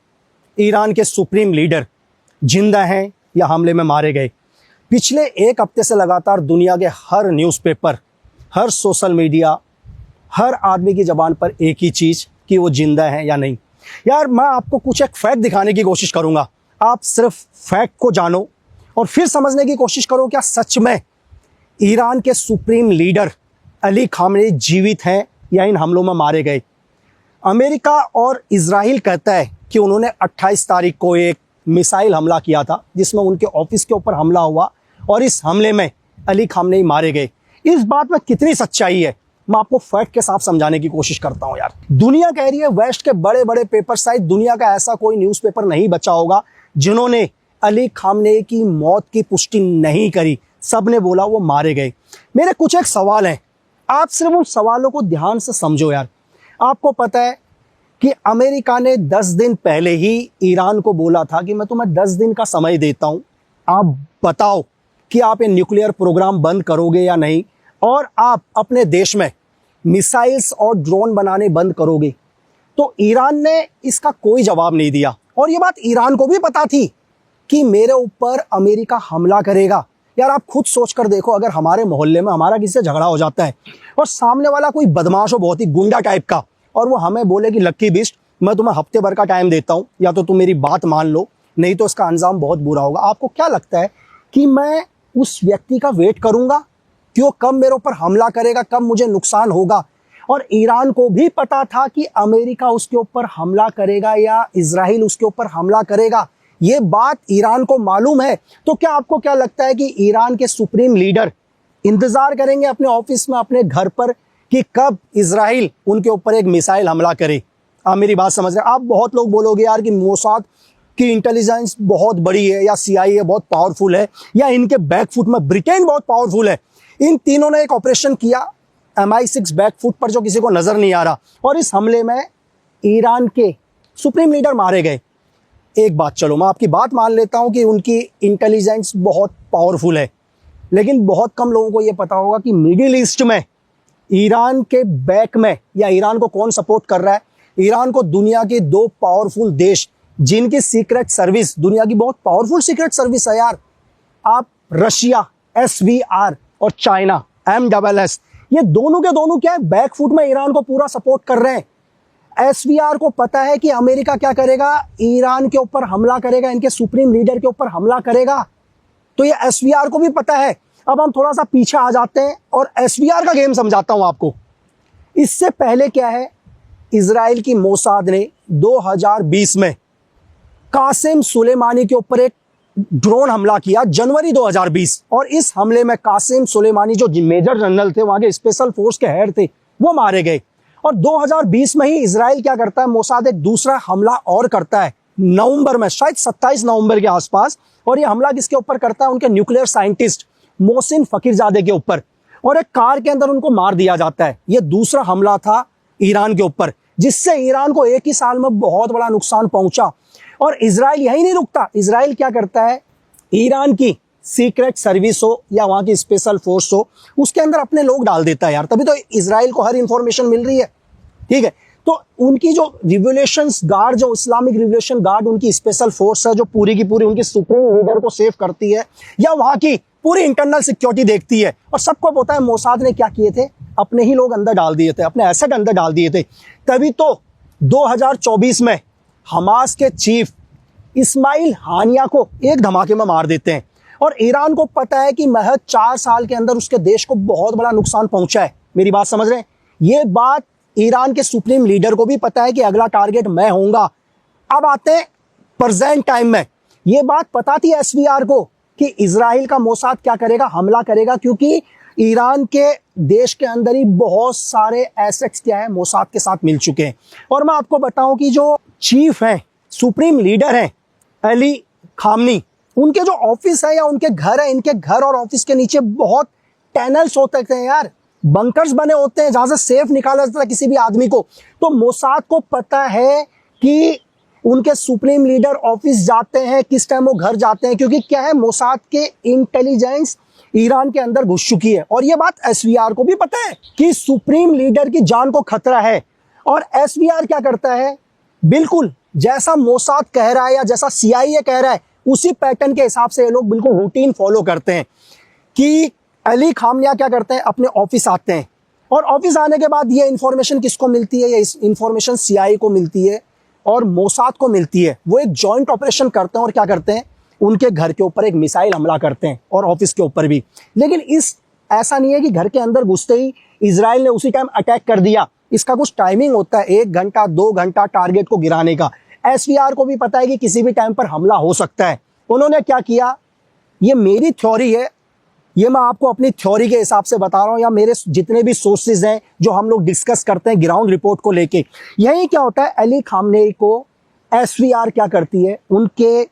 ईरान के सुप्रीम लीडर, जिंदा हैं या हमले में मारे गए? पिछले एक हफ्ते से लगातार दुनिया के हर न्यूज़पेपर, हर सोशल मीडिया, हर आदमी की ज़बान पर एक ही चीज़ कि वो जिंदा है या नहीं। यार मैं आपको कुछ एक फैक्ट दिखाने की कोशिश करूंगा, आप सिर्फ फैक्ट को जानो और फिर समझने की कोशिश करो क्या सच में ईरान के सुप्रीम लीडर अली खामनेई जीवित हैं या इन हमलों में मारे गए। अमेरिका और इजराइल कहता है कि उन्होंने 28 तारीख को एक मिसाइल हमला किया था जिसमें उनके ऑफिस के ऊपर हमला हुआ और इस हमले में अली खामनेई मारे गए। इस बात में कितनी सच्चाई है मैं आपको फैक्ट के साथ समझाने की कोशिश करता हूं। यार दुनिया कह रही है, वेस्ट के बड़े बड़े पेपर, शायद दुनिया का ऐसा कोई न्यूज़पेपर नहीं बचा होगा जिन्होंने अली खामनेई की मौत की पुष्टि नहीं करी। सबने बोला वो मारे गए। मेरे कुछ एक सवाल हैं, आप सिर्फ उन सवालों को ध्यान से समझो। यार आपको पता है कि अमेरिका ने 10 दिन पहले ही ईरान को बोला था कि मैं तुम्हें 10 दिन का समय देता हूं, आप बताओ कि आप ये न्यूक्लियर प्रोग्राम बंद करोगे या नहीं, और आप अपने देश में मिसाइल्स और ड्रोन बनाने बंद करोगे। तो ईरान ने इसका कोई जवाब नहीं दिया और ये बात ईरान को भी पता थी कि मेरे ऊपर अमेरिका हमला करेगा। यार आप खुद सोच कर देखो, अगर हमारे मोहल्ले में हमारा किसी से झगड़ा हो जाता है और सामने वाला कोई बदमाश हो, बहुत ही गुंडा टाइप का, और वो हमें बोले कि लक्की बिस्ट मैं तुम्हें हफ्ते भर का टाइम देता हूं, या तो तुम मेरी बात मान लो नहीं तो इसका अंजाम बहुत बुरा होगा। आपको क्या लगता है कि मैं उस व्यक्ति का वेट करूंगा कि वो कब मेरे ऊपर हमला करेगा, कब मुझे नुकसान होगा? और ईरान को भी पता था कि अमेरिका उसके ऊपर हमला करेगा या इजराइल उसके ऊपर हमला करेगा। ये बात ईरान को मालूम है। तो क्या आपको क्या लगता है कि ईरान के सुप्रीम लीडर इंतजार करेंगे अपने ऑफिस में, अपने घर पर, कि कब इजराइल उनके ऊपर एक मिसाइल हमला करे? आप मेरी बात समझ रहे हैं? आप बहुत लोग बोलोगे यार कि मोसाद की इंटेलिजेंस बहुत बड़ी है, या CIA बहुत पावरफुल है, या इनके बैकफुट में ब्रिटेन बहुत पावरफुल है। इन तीनों ने एक ऑपरेशन किया MI6 बैकफुट पर जो किसी को नजर नहीं आ रहा, और इस हमले में ईरान के सुप्रीम लीडर मारे गए। एक बात, चलो मैं आपकी बात मान लेता हूं कि उनकी इंटेलिजेंस बहुत पावरफुल है, लेकिन बहुत कम लोगों को यह पता होगा कि मिडिल ईस्ट में ईरान के बैक में, या ईरान को कौन सपोर्ट कर रहा है? ईरान को दुनिया के 2 पावरफुल देश जिनकी सीक्रेट सर्विस, दुनिया की बहुत पावरफुल सीक्रेट सर्विस है यार, आप रशिया SVR और चाइना MSS, ये दोनों के दोनों क्या है, बैकफुट में ईरान को पूरा सपोर्ट कर रहे हैं। SVR को पता है कि अमेरिका क्या करेगा, ईरान के ऊपर हमला करेगा, इनके सुप्रीम लीडर के ऊपर हमला करेगा। तो ये SVR को भी पता है। अब हम थोड़ा सा पीछे आ जाते हैं और SVR का गेम समझाता हूं आपको। इससे पहले क्या है, इजराइल की मोसाद ने 2020 में कासिम सुलेमानी के ऊपर एक ड्रोन हमला किया, जनवरी 2020, और इस हमले में कासिम सुलेमानी जो मेजर जनरल थे, वहां के स्पेशल फोर्स के हेड थे, वो मारे गए। और 2020 में ही इजराइल क्या करता है, मोसाद एक दूसरा हमला और करता है नवंबर में, शायद 27 नवंबर के आसपास, और ये हमला किसके ऊपर करता है, उनके न्यूक्लियर साइंटिस्ट मोहसिन फकीरजादे के ऊपर, और एक कार के अंदर उनको मार दिया जाता है। ये दूसरा हमला था ईरान के ऊपर, जिससे ईरान को एक ही साल में बहुत बड़ा नुकसान पहुंचा। और इजराइल यही नहीं रुकता, इजराइल क्या करता है, ईरान की सीक्रेट सर्विस हो या वहां की स्पेशल फोर्स हो, उसके अंदर अपने लोग डाल देता है यार, तभी तो इजराइल को हर इंफॉर्मेशन मिल रही है। ठीक है, तो उनकी जो रिवोल्यूशंस गार्ड, जो इस्लामिक रिवोल्यूशन गार्ड, उनकी स्पेशल फोर्स है जो पूरी की पूरी उनकी सुप्रीम लीडर को सेव करती है, या वहां की पूरी इंटरनल सिक्योरिटी देखती है। और सबको पता है मोसाद ने क्या किए थे, अपने ही लोग अंदर डाल दिए थे, अपने एसेट अंदर डाल दिए थे। तभी तो 2024 में हमास के चीफ इस्माइल हानिया को एक धमाके में मार देते हैं। और ईरान को पता है कि महज 4 साल के अंदर उसके देश को बहुत बड़ा नुकसान पहुंचा है। मेरी बात समझ रहे हैं? ये बात ईरान के सुप्रीम लीडर को भी पता है कि अगला टारगेट मैं होऊंगा। अब आते हैं प्रेजेंट टाइम में। ये बात पता थी SVR को कि इजराइल का मोसाद क्या करेगा, हमला करेगा, क्योंकि ईरान के देश के अंदर ही बहुत सारे एसेट्स क्या है, मोसाद के साथ मिल चुके हैं। और मैं आपको बताऊं कि जो चीफ हैं, सुप्रीम लीडर हैं अली खामनेई, उनके जो ऑफिस है या उनके घर है, इनके घर और ऑफिस के नीचे बहुत टनल्स होते हैं यार, बंकर्स बने होते हैं जहां से सेफ निकाला जाता है किसी भी आदमी को। तो मोसाद को पता है कि उनके सुप्रीम लीडर ऑफिस जाते हैं, किस टाइम वो घर जाते हैं, क्योंकि क्या है, मोसाद के इंटेलिजेंस ईरान के अंदर घुस चुकी है। और ये बात SVR को भी पता है कि सुप्रीम लीडर की जान को खतरा है। और SVR क्या करता है, बिल्कुल जैसा मोसाद कह रहा है या जैसा CIA कह रहा है उसी पैटर्न के हिसाब से ये लोग बिल्कुल रूटीन फॉलो करते हैं कि अली खामनेई क्या करते हैं, अपने ऑफिस आते हैं और ऑफिस आने के बाद ये इंफॉर्मेशन किसको मिलती है, ये इंफॉर्मेशन CIA को मिलती है और मोसाद को मिलती है। वो एक जॉइंट ऑपरेशन करते हैं और क्या करते हैं, उनके घर के ऊपर एक मिसाइल हमला करते हैं और ऑफिस के ऊपर भी। लेकिन ऐसा नहीं है कि घर के अंदर घुसते ही इजराइल ने उसी टाइम अटैक कर दिया। इसका कुछ टाइमिंग होता है, 1 घंटा 2 घंटा टारगेट को गिराने का। SVR को भी पता है कि किसी भी टाइम पर हमला हो सकता है। उन्होंने क्या किया, ये मेरी थ्योरी है, ये मैं आपको अपनी थ्योरी के हिसाब से बता रहा हूं या मेरे जितने भी सोर्सेज हैं जो हम लोग डिस्कस करते हैं ग्राउंड रिपोर्ट को लेके। यही क्या होता है, अली खामनेई को SVR क्या करती है, उनके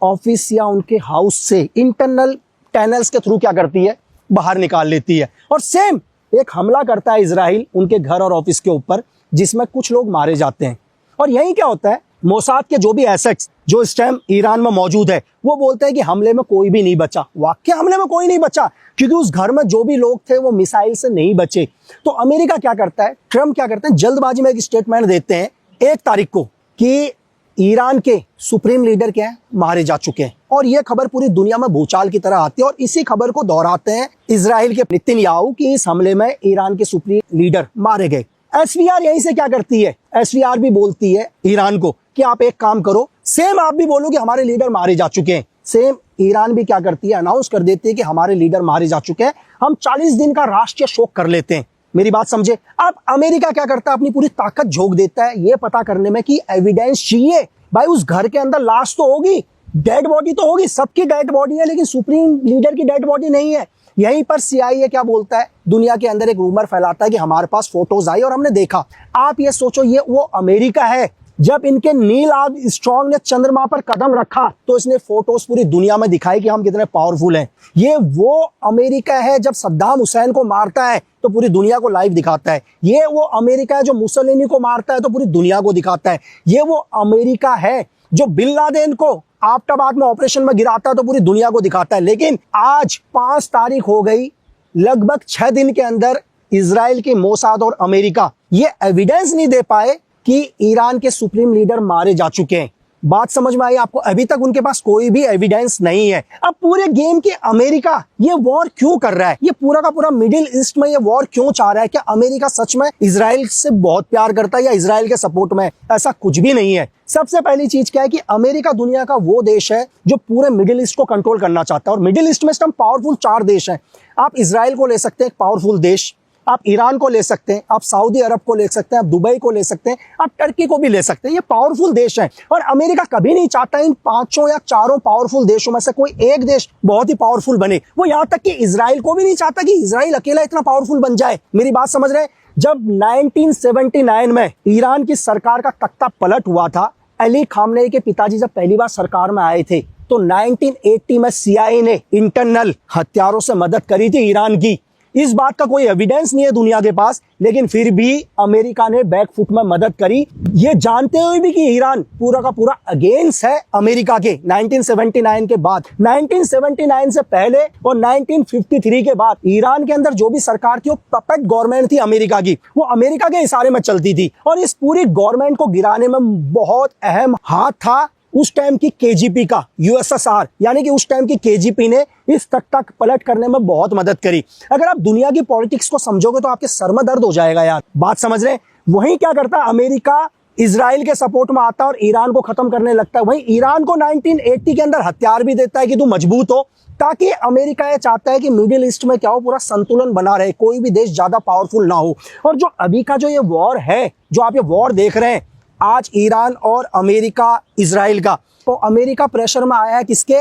ऑफिस या उनके हाउस से इंटरनल टनल्स के थ्रू क्या करती है, बाहर निकाल लेती है और सेम एक हमला करता है इजराइल उनके घर और ऑफिस के ऊपर, जिसमें कुछ लोग मारे जाते हैं। और यही क्या होता है, मोसाद के जो भी एसेट्स जो इस टाइम ईरान में मौजूद है वो बोलते हैं कि हमले में कोई भी नहीं बचा। वाकई हमले में कोई नहीं बचा, क्योंकि उस घर में जो भी लोग थे वो मिसाइल से नहीं बचे। तो अमेरिका क्या करता है, ट्रम्प क्या करते हैं, जल्दबाजी में एक स्टेटमेंट देते हैं 1 तारीख को कि ईरान के सुप्रीम लीडर क्या है, मारे जा चुके हैं। और यह खबर पूरी दुनिया में भूचाल की तरह आती है और इसी खबर को दोहराते हैं इजराइल के नेतन्याहू कि इस हमले में ईरान के सुप्रीम लीडर मारे गए। SVR यहीं से क्या करती है, SVR भी बोलती है ईरान को कि आप एक काम करो, सेम आप भी बोलो कि हमारे लीडर मारे जा चुके हैं। सेम ईरान भी क्या करती है, अनाउंस कर देती है कि हमारे लीडर मारे जा चुके हैं, हम 40 दिन का राष्ट्रीय शोक कर लेते हैं। मेरी बात समझे। अब अमेरिका क्या करता है, अपनी पूरी ताकत झोंक देता है ये पता करने में कि एविडेंस चाहिए। भाई उस घर के अंदर लाश तो होगी, डेड बॉडी तो होगी, सबकी डेड बॉडी है, लेकिन सुप्रीम लीडर की डेड बॉडी नहीं है। यहीं पर CIA क्या बोलता है, दुनिया के अंदर एक रूमर फैलाता है कि हमारे पास फोटोज आई और हमने देखा। आप ये सोचो, ये वो अमेरिका है, जब इनके नील आर्मस्ट्रांग ने चंद्रमा पर कदम रखा तो इसने फोटोज पूरी दुनिया में दिखाई कि हम कितने पावरफुल हैं। ये वो अमेरिका है, जब सद्दाम हुसैन को मारता है तो पूरी दुनिया को लाइव दिखाता है। ये वो अमेरिका है जो मुसोलिनी को मारता है तो पूरी दुनिया को दिखाता है। ये वो अमेरिका है जो बिन लादेन को आफ्ताबाद में ऑपरेशन में गिराता है तो पूरी दुनिया को दिखाता है। लेकिन आज 5 तारीख हो गई, लगभग 6 दिन के अंदर इजराइल के मोसाद और अमेरिका ये एविडेंस नहीं दे पाए कि ईरान के सुप्रीम लीडर मारे जा चुके हैं। बात समझ में आई आपको? अभी तक उनके पास कोई भी एविडेंस नहीं है। अब पूरे गेम के अमेरिका ये वॉर क्यों कर रहा है, ये पूरा का पूरा मिडिल ईस्ट में ये वॉर क्यों चाह रहा है? क्या अमेरिका सच में इजराइल से बहुत प्यार करता है या इजराइल के सपोर्ट में? ऐसा कुछ भी नहीं है। सबसे पहली चीज क्या है कि अमेरिका दुनिया का वो देश है जो पूरे मिडिल ईस्ट को कंट्रोल करना चाहता है और मिडिल ईस्ट में इस टाइम पावरफुल 4 देश हैं। आप इजराइल को ले सकते हैं, एक पावरफुल देश, आप ईरान को ले सकते हैं, आप सऊदी अरब को ले सकते हैं, आप दुबई को ले सकते हैं, आप टर्की को भी ले सकते हैं। ये पावरफुल देश हैं और अमेरिका कभी नहीं चाहता इन 5 या 4 पावरफुल देशों में से कोई एक देश बहुत ही पावरफुल बने। वो यहां तक कि इजराइल को भी नहीं चाहता कि इजराइल अकेला इतना पावरफुल बन जाए। मेरी बात समझ रहे हैं? जब 1979 में ईरान की सरकार का तख्ता पलट हुआ था, अली खामनेई के पिताजी जब पहली बार सरकार में आए थे तो 1980 में CIA ने इंटरनल हथियारों से मदद करी थी ईरान की। इस बात का कोई एविडेंस नहीं है दुनिया के पास, लेकिन फिर भी अमेरिका ने बैकफुट में मदद करी, ये जानते हुए भी कि ईरान पूरा का पूरा अगेंस्ट है अमेरिका के। 1979 के बाद, 1979 से पहले और 1953 के बाद ईरान के अंदर जो भी सरकार थी वो पपेट गवर्नमेंट थी अमेरिका की, वो अमेरिका के इशारे में चलती थी और इस पूरी गवर्नमेंट को गिराने में बहुत अहम हाथ था उस टाइम की KGP का, USSR, यानी कि उस टाइम की KGP ने इस तक पलट करने में बहुत मदद करी। अगर आप दुनिया की पॉलिटिक्स को समझोगे तो आपके सर में दर्द हो जाएगा यार। बात समझ रहे हैं? वहीं क्या करता है अमेरिका, इजराइल के सपोर्ट में आता है और ईरान को खत्म करने लगता है। वहीं ईरान को 1980 के अंदर हथियार भी देता है कि तू मजबूत हो, ताकि अमेरिका ये चाहता है कि मिडिल ईस्ट में क्या हो, पूरा संतुलन बना रहे, कोई भी देश ज्यादा पावरफुल ना हो। और जो अभी का जो ये वॉर है, जो आप ये वॉर देख रहे हैं आज ईरान और अमेरिका इजराइल का, तो अमेरिका प्रेशर में आया है किसके?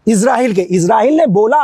इजराइल के। इजराइल ने बोला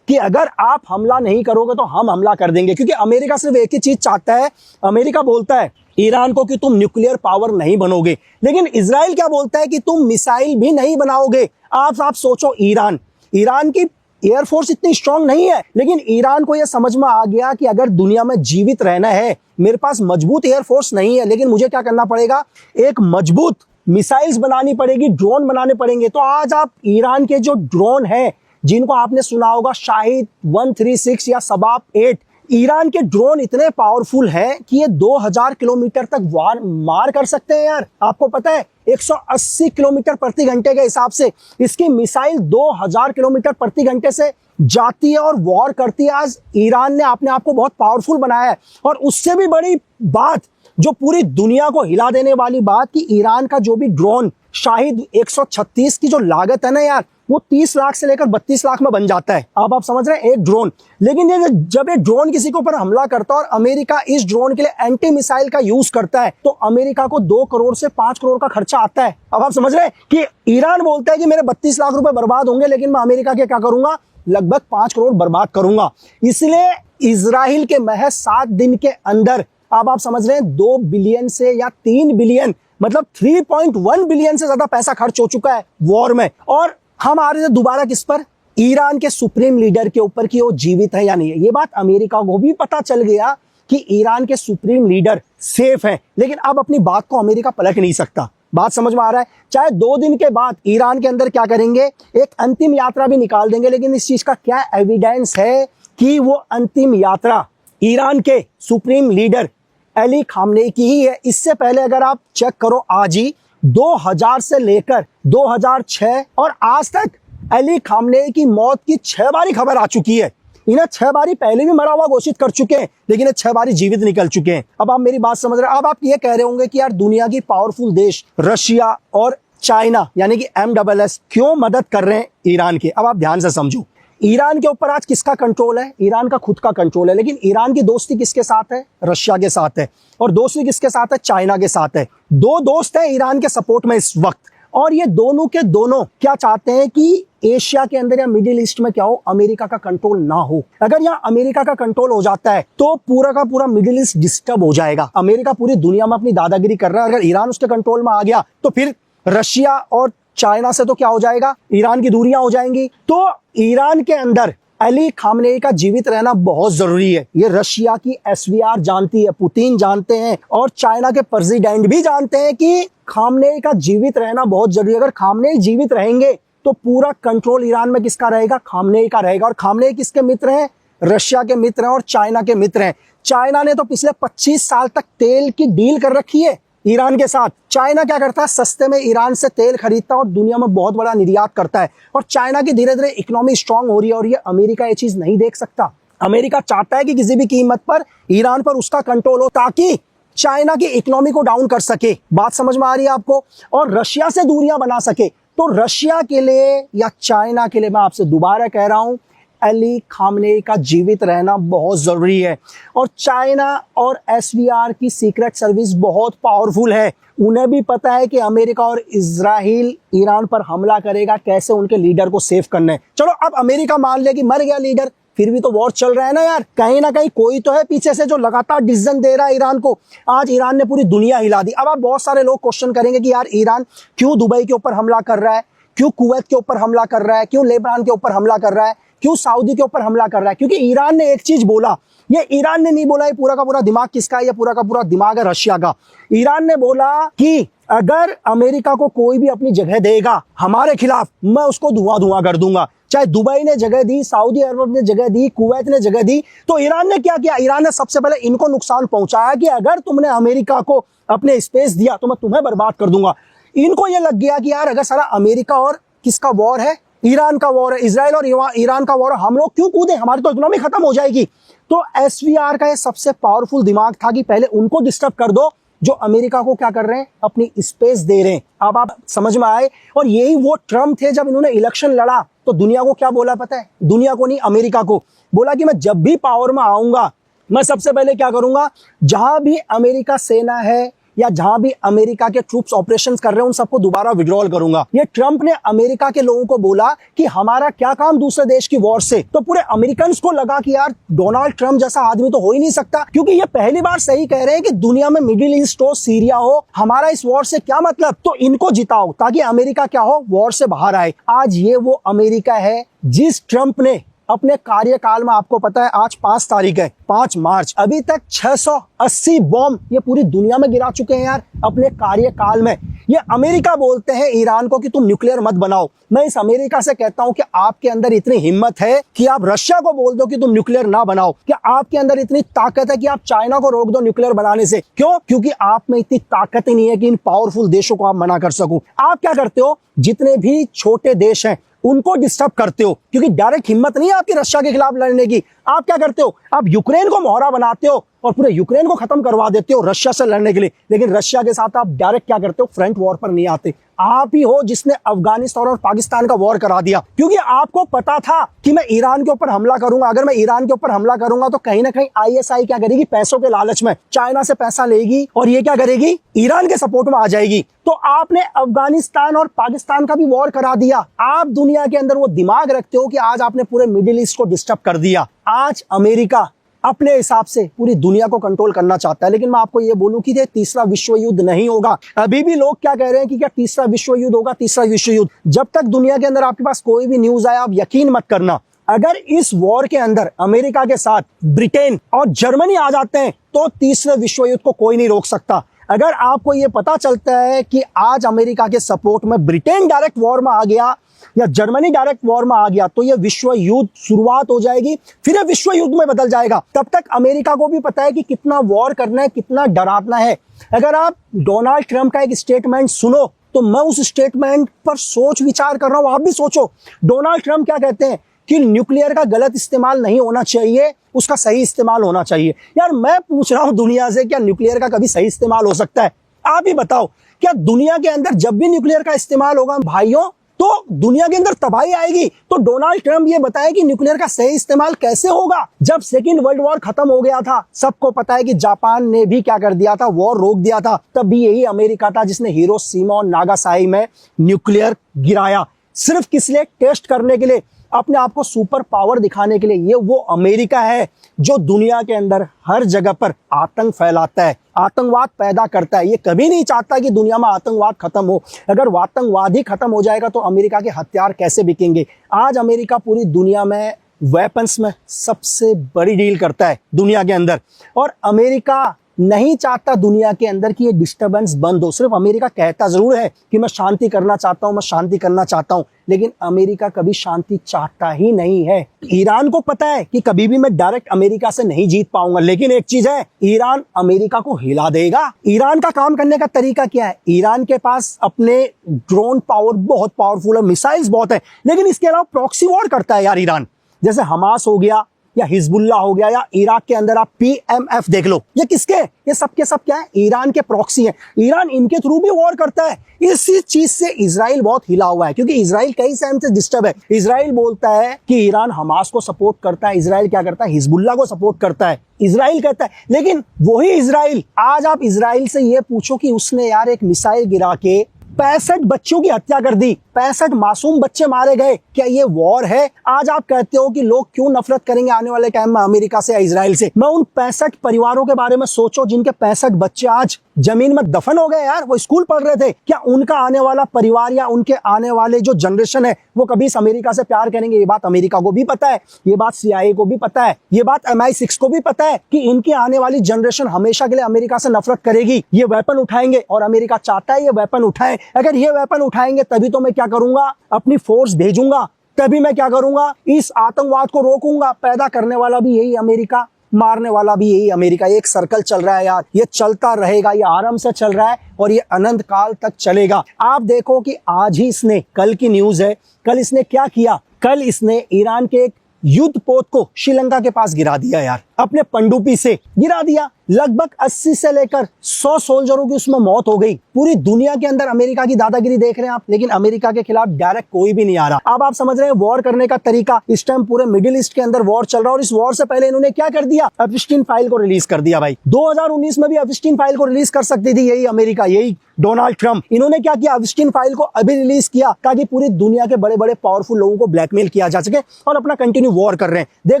कि अगर आप हमला नहीं करोगे तो हम हमला कर देंगे, क्योंकि अमेरिका सिर्फ एक ही चीज चाहता है। अमेरिका बोलता है ईरान को कि तुम न्यूक्लियर पावर नहीं बनोगे, लेकिन इजराइल क्या बोलता है कि तुम मिसाइल भी नहीं बनाओगे। आप सोचो, ईरान की एयरफोर्स इतनी स्ट्रांग नहीं है, लेकिन ईरान को यह समझ में आ गया कि अगर दुनिया में जीवित रहना है, मेरे पास मजबूत एयरफोर्स नहीं है, लेकिन मुझे क्या करना पड़ेगा, एक मजबूत मिसाइल्स बनानी पड़ेगी, ड्रोन बनाने पड़ेंगे। तो आज आप ईरान के जो ड्रोन हैं, जिनको आपने सुना होगा शाहिद 136 या शबाब 8, ईरान के ड्रोन इतने पावरफुल हैं कि ये 2000 किलोमीटर तक वार मार कर सकते हैं यार। आपको पता है 180 किलोमीटर प्रति घंटे के हिसाब से इसकी मिसाइल 2000 किलोमीटर प्रति घंटे से जाती है और वॉर करती है। आज ईरान ने अपने आप को बहुत पावरफुल बनाया है। और उससे भी बड़ी बात, जो पूरी दुनिया को हिला देने वाली बात, कि ईरान का जो भी ड्रोन शाहिद 136 की जो लागत है ना यार, वो 30 लाख से लेकर 32 लाख में बन जाता है। अब आप समझ रहे हैं, एक ड्रोन। लेकिन ये जब ये ड्रोन किसी के ऊपर हमला करता है और अमेरिका इस ड्रोन के लिए एंटी मिसाइल का यूज करता है, तो अमेरिका को 2 करोड़ से 5 करोड़ का खर्चा आता है। अब आप समझ रहे हैं कि ईरान बोलता है कि मेरे 32 लाख रुपए बर्बाद होंगे, लेकिन मैं अमेरिका के क्या करूंगा, लगभग 5 करोड़ बर्बाद करूंगा। इसलिए इजराइल के महज 7 दिन के अंदर, अब आप समझ रहे हैं, 2 बिलियन से या 3 बिलियन, मतलब 3.1 बिलियन से ज्यादा पैसा खर्च हो चुका है वॉर में। और हम आ रहे थे दोबारा किस पर, ईरान के सुप्रीम लीडर के ऊपर, कि वो जीवित है या नहीं है। ये बात अमेरिका को भी पता चल गया कि ईरान के सुप्रीम लीडर सेफ है, लेकिन अब अपनी बात को अमेरिका पलट नहीं सकता। बात समझ में आ रहा है। चाहे 2 दिन के बाद ईरान के अंदर क्या करेंगे, एक अंतिम यात्रा भी निकाल देंगे, लेकिन इस चीज का क्या एविडेंस है कि वो अंतिम यात्रा ईरान के सुप्रीम लीडर अली खामनेई की ही है। इससे पहले अगर आप चेक करो, आज ही 2000 से लेकर 2006 और आज तक अली खामनेई की मौत की 6 बारी खबर आ चुकी है। इन्हें 6 बारी पहले भी मरा हुआ घोषित कर चुके हैं, लेकिन ये 6 बारी जीवित निकल चुके हैं। अब आप मेरी बात समझ रहे हैं। अब आप ये कह रहे होंगे कि यार दुनिया की पावरफुल देश रशिया और चाइना यानी कि MSS क्यों मदद कर रहे हैं ईरान की। अब आप ध्यान से समझो, ईरान के ऊपर आज किसका कंट्रोल है, ईरान का खुद का कंट्रोल है। लेकिन ईरान की दोस्ती किसके साथ है, रशिया के साथ है। और दोस्ती किसके साथ है, चाइना के साथ है। 2 दोस्त हैं ईरान के सपोर्ट में इस वक्त। और ये दोनों के दोनों क्या चाहते हैं कि एशिया के अंदर या मिडिल ईस्ट में क्या हो, अमेरिका का कंट्रोल ना हो। अगर यहाँ अमेरिका का कंट्रोल हो जाता है तो पूरा का पूरा मिडिल ईस्ट डिस्टर्ब हो जाएगा। अमेरिका पूरी दुनिया में अपनी दादागिरी कर रहा है, अगर ईरान उसके कंट्रोल में आ गया तो फिर रशिया और चाइना से तो क्या हो जाएगा, ईरान की दूरियां हो जाएंगी। तो ईरान के अंदर अली खामनेई का जीवित रहना बहुत जरूरी है। ये रशिया की SVR जानती है, पुतिन जानते हैं, और चाइना के प्रेसिडेंट भी जानते हैं कि खामनेई का जीवित रहना बहुत जरूरी है। अगर खामनेई जीवित रहेंगे तो पूरा कंट्रोल ईरान में किसका रहेगा, खामनेई का रहेगा। और खामनेई किसके मित्र हैं, रशिया के मित्र हैं और चाइना के मित्र हैं। चाइना ने तो पिछले 25 साल तक तेल की डील कर रखी है ईरान के साथ। चाइना क्या करता है, सस्ते में ईरान से तेल खरीदता है और दुनिया में बहुत बड़ा निर्यात करता है। और चाइना की धीरे धीरे इकोनॉमी स्ट्रांग हो रही है, और ये अमेरिका ये चीज नहीं देख सकता। अमेरिका चाहता है कि किसी भी कीमत पर ईरान पर उसका कंट्रोल हो, ताकि चाइना की इकोनॉमी को डाउन कर सके। बात समझ में आ रही है आपको, और रशिया से दूरियां बना सके। तो रशिया के लिए या चाइना के लिए, मैं आपसे दोबारा कह रहा हूं, अली खामनेई का जीवित रहना बहुत जरूरी है। और चाइना और SVR की सीक्रेट सर्विस बहुत पावरफुल है। उन्हें भी पता है कि अमेरिका और इजराइल ईरान पर हमला करेगा, कैसे उनके लीडर को सेव करना है। चलो अब अमेरिका मान ले कि मर गया लीडर, फिर भी तो वॉर चल रहा है ना यार। कहीं ना कहीं कोई तो है पीछे से जो लगातार डिसीजन दे रहा है ईरान को। आज ईरान ने पूरी दुनिया हिला दी। अब आप बहुत सारे लोग क्वेश्चन करेंगे कि यार ईरान क्यों दुबई के ऊपर हमला कर रहा है, क्यों कुवैत के ऊपर हमला कर रहा है, क्यों लेबनान के ऊपर हमला कर रहा है, क्यों सऊदी के ऊपर हमला कर रहा है। क्योंकि ईरान ने एक चीज बोला, ये ईरान ने नहीं बोला, ये पूरा का पूरा दिमाग किसका है, ये पूरा का पूरा दिमाग है रशिया का। ईरान ने बोला कि अगर अमेरिका को कोई भी अपनी जगह देगा हमारे खिलाफ, मैं उसको धुआं धुआं कर दूंगा। चाहे दुबई ने जगह दी, सऊदी अरब ने जगह दी, कुवैत ने जगह दी, तो ईरान ने क्या किया, ईरान ने सबसे पहले इनको नुकसान पहुंचाया कि अगर तुमने अमेरिका को अपने स्पेस दिया तो मैं तुम्हें बर्बाद कर दूंगा। इनको यह लग गया कि यार अगर सारा अमेरिका और किसका वॉर है, ईरान का वॉर है, इजराइल और ईरान का वॉर है, हम लोग क्यों कूदे, हमारी तो इकोनॉमी खत्म हो जाएगी। तो SVR का ये सबसे पावरफुल दिमाग था कि पहले उनको डिस्टर्ब कर दो जो अमेरिका को क्या कर रहे हैं, अपनी स्पेस दे रहे हैं। अब आप समझ में आए। और यही वो ट्रम्प थे, जब इन्होंने इलेक्शन लड़ा तो दुनिया को क्या बोला पता है, दुनिया को नहीं अमेरिका को बोला कि मैं जब भी पावर में आऊंगा, मैं सबसे पहले क्या करूंगा, जहां भी अमेरिका सेना है या जहां भी अमेरिका के ट्रूप्स ऑपरेशंस कर रहे हैं उन सबको दोबारा विड्रॉल करूंगा। ये ट्रम्प ने अमेरिका के लोगों को बोला कि हमारा क्या काम दूसरे देश की वॉर से। तो पूरे अमेरिकन को लगा कि यार डोनाल्ड ट्रम्प जैसा आदमी तो हो ही नहीं सकता, क्योंकि ये पहली बार सही कह रहे हैं कि दुनिया में मिडिल ईस्ट हो, सीरिया हो, हमारा इस वॉर से क्या मतलब, तो इनको जिताओ ताकि अमेरिका क्या हो, वॉर से बाहर आए। आज ये वो अमेरिका है जिस ट्रम्प ने अपने कार्यकाल में, आपको पता है आज 5 तारीख है, 5 मार्च, अभी तक 680 बॉम्ब ये पूरी दुनिया में गिरा चुके हैं यार अपने कार्यकाल में। ये अमेरिका बोलते हैं ईरान को कि तुम न्यूक्लियर मत बनाओ। मैं इस अमेरिका से कहता हूं कि आपके अंदर इतनी हिम्मत है कि आप रशिया को बोल दो कि तुम न्यूक्लियर ना बनाओ। क्या आपके अंदर इतनी ताकत है कि आप चाइना को रोक दो न्यूक्लियर बनाने से? क्यों? क्योंकि आप में इतनी ताकत ही नहीं है कि इन पावरफुल देशों को आप मना कर सको। आप क्या करते हो, जितने भी छोटे देश हैं उनको डिस्टर्ब करते हो, क्योंकि डायरेक्ट हिम्मत नहीं है आपकी रशिया के खिलाफ लड़ने की। आप क्या करते हो, आप यूक्रेन को मोहरा बनाते हो और पूरे यूक्रेन को खत्म करवा देते हो रशिया से लड़ने के लिए। लेकिन रशिया के साथ आप डायरेक्ट क्या करते हो, फ्रंट वॉर पर नहीं आते। आप ही हो जिसने अफगानिस्तान और पाकिस्तान का वॉर करा दिया, क्योंकि आपको पता था कि मैं ईरान के ऊपर हमला करूंगा। अगर मैं ईरान के ऊपर हमला करूंगा तो कहीं ना कहीं आईएसआई क्या करेगी, पैसों के लालच में चाइना से पैसा लेगी और ये क्या करेगी, ईरान के सपोर्ट में आ जाएगी। तो आपने अफगानिस्तान और पाकिस्तान का भी वॉर करा दिया। आप दुनिया के अंदर वो दिमाग रखते हो कि आज आपने पूरे मिडिल ईस्ट को डिस्टर्ब कर दिया। आज अमेरिका अपने हिसाब से पूरी दुनिया को कंट्रोल करना चाहता है। लेकिन मैं आपको ये बोलूं कि ये तीसरा विश्व युद्ध नहीं होगा। अभी भी लोग क्या कह रहे हैं कि क्या तीसरा विश्व युद्ध होगा, तीसरा विश्व युद्ध। जब तक दुनिया के अंदर आपके पास कोई भी न्यूज आए, आप यकीन मत करना। अगर इस वॉर के अंदर अमेरिका के साथ ब्रिटेन और जर्मनी आ जाते हैं तो तीसरे विश्व युद्ध को कोई नहीं रोक सकता। अगर आपको ये पता चलता है कि आज अमेरिका के सपोर्ट में ब्रिटेन डायरेक्ट वॉर में आ गया या जर्मनी डायरेक्ट वॉर में आ गया, तो ये विश्व युद्ध शुरुआत हो जाएगी, फिर ये विश्व युद्ध में बदल जाएगा। तब तक अमेरिका को भी पता है कि कितना वॉर करना है, कितना डराना है। अगर आप डोनाल्ड ट्रंप का एक स्टेटमेंट सुनो तो मैं उस स्टेटमेंट पर सोच विचार कर रहा हूं, आप भी सोचो। डोनाल्ड ट्रंप क्या कहते हैं कि न्यूक्लियर का गलत इस्तेमाल नहीं होना चाहिए, उसका सही इस्तेमाल होना चाहिए। यार मैं पूछ रहा हूं दुनिया से, क्या न्यूक्लियर का कभी सही इस्तेमाल हो सकता है? आप ही बताओ, क्या दुनिया के अंदर जब भी न्यूक्लियर का इस्तेमाल होगा भाइयों तो दुनिया के अंदर तबाही आएगी? तो डोनाल्ड ट्रंप ये बताए कि न्यूक्लियर का सही इस्तेमाल कैसे होगा। जब सेकेंड वर्ल्ड वॉर खत्म हो गया था, सबको पता है कि जापान ने भी क्या कर दिया था, वॉर रोक दिया था। तब भी यही अमेरिका था जिसने हिरोशिमा और नागासाकी में न्यूक्लियर गिराया, सिर्फ किस लिए, टेस्ट करने के लिए, अपने आप को सुपर पावर दिखाने के लिए। ये वो अमेरिका है जो दुनिया के अंदर हर जगह पर आतंक फैलाता है, आतंकवाद पैदा करता है। ये कभी नहीं चाहता कि दुनिया में आतंकवाद खत्म हो। अगर आतंकवाद ही खत्म हो जाएगा तो अमेरिका के हथियार कैसे बिकेंगे? आज अमेरिका पूरी दुनिया में वेपन्स में सबसे बड़ी डील करता है दुनिया के अंदर, और अमेरिका नहीं चाहता दुनिया के अंदर कि ये डिस्टर्बेंस बंद हो। सिर्फ अमेरिका कहता जरूर है कि मैं शांति करना चाहता हूं, मैं शांति करना चाहता हूं, लेकिन अमेरिका कभी शांति चाहता ही नहीं है। ईरान को पता है कि कभी भी मैं डायरेक्ट अमेरिका से नहीं जीत पाऊंगा, लेकिन एक चीज है, ईरान अमेरिका को हिला देगा। ईरान का काम करने का तरीका क्या है? ईरान के पास अपने ड्रोन पावर बहुत पावरफुल है, मिसाइल्स बहुत है, लेकिन इसके अलावा प्रॉक्सी वॉर करता है यार ईरान। जैसे हमास हो गया या हिजबुल्ला हो गया, या इराक के अंदर आप PMF देख लो, ये किसके, ये सब के सब क्या है, ईरान के प्रॉक्सी हैं। ईरान इनके थ्रू भी वॉर करता है। इसी चीज से इजराइल बहुत हिला हुआ है, क्योंकि इजराइल कई टाइम से डिस्टर्ब है। इजराइल बोलता है कि ईरान हमास को सपोर्ट करता है, इजराइल क्या करता है, हिजबुल्ला को सपोर्ट करता है, इजराइल कहता है। लेकिन वही इजराइल, आज आप इजराइल से ये पूछो कि उसने यार एक मिसाइल गिरा के 65 बच्चों की हत्या कर दी, 65 मासूम बच्चे मारे गए, क्या ये वॉर है? आज आप कहते हो कि लोग क्यों नफरत करेंगे आने वाले टाइम में अमेरिका से या इजराइल से। मैं उन 65 परिवारों के बारे में सोचो जिनके 65 बच्चे आज जमीन में दफन हो गए यार, वो स्कूल पढ़ रहे थे। क्या उनका आने वाला परिवार या उनके आने वाले जो जनरेशन है वो कभी इस अमेरिका से प्यार करेंगे? ये बात अमेरिका को भी पता है, ये बात CIA को भी पता है, ये बात MI6 को भी पता है कि इनकी आने वाली जनरेशन हमेशा के लिए अमेरिका से नफरत करेगी। ये वेपन उठाएंगे और अमेरिका चाहता है ये वेपन उठाए। अगर ये वेपन उठाएंगे तभी तो मैं क्या करूंगा, अपनी फोर्स भेजूंगा, तभी मैं क्या करूंगा, इस आतंकवाद को रोकूंगा। पैदा करने वाला भी यही अमेरिका, मारने वाला भी यही अमेरिका। एक सर्कल चल रहा है यार, ये चलता रहेगा, ये आराम से चल रहा है और ये अनंत काल तक चलेगा। आप देखो कि आज ही इसने, कल की न्यूज है, कल इसने क्या किया, कल इसने ईरान के एक युद्ध पोत को श्रीलंका के पास गिरा दिया यार, अपने पनडुब्बी से गिरा दिया। लगभग 80 से लेकर 100 सोल्जरों की उसमें मौत हो गई। पूरी दुनिया के अंदर अमेरिका की दादागिरी देख रहे हैं आप, लेकिन अमेरिका के खिलाफ डायरेक्ट कोई भी नहीं आ रहा। अब आप समझ रहे हैं वॉर करने का तरीका। इस टाइम पूरे मिडिल ईस्ट के अंदर वॉर चल रहा है और इस वॉर से पहले इन्होंने क्या कर दिया, एप्स्टीन फाइल को रिलीज कर दिया भाई। 2019 में भी एप्स्टीन फाइल को रिलीज कर सकती थी यही अमेरिका, यही डोनाल्ड ट्रंप। इन्होंने क्या किया, एप्स्टीन फाइल को अभी रिलीज किया ताकि पूरी दुनिया के बड़े बड़े पावरफुल लोगों को ब्लैकमेल किया जा सके, और अपना कंटिन्यू वॉर कर रहे हैं। देख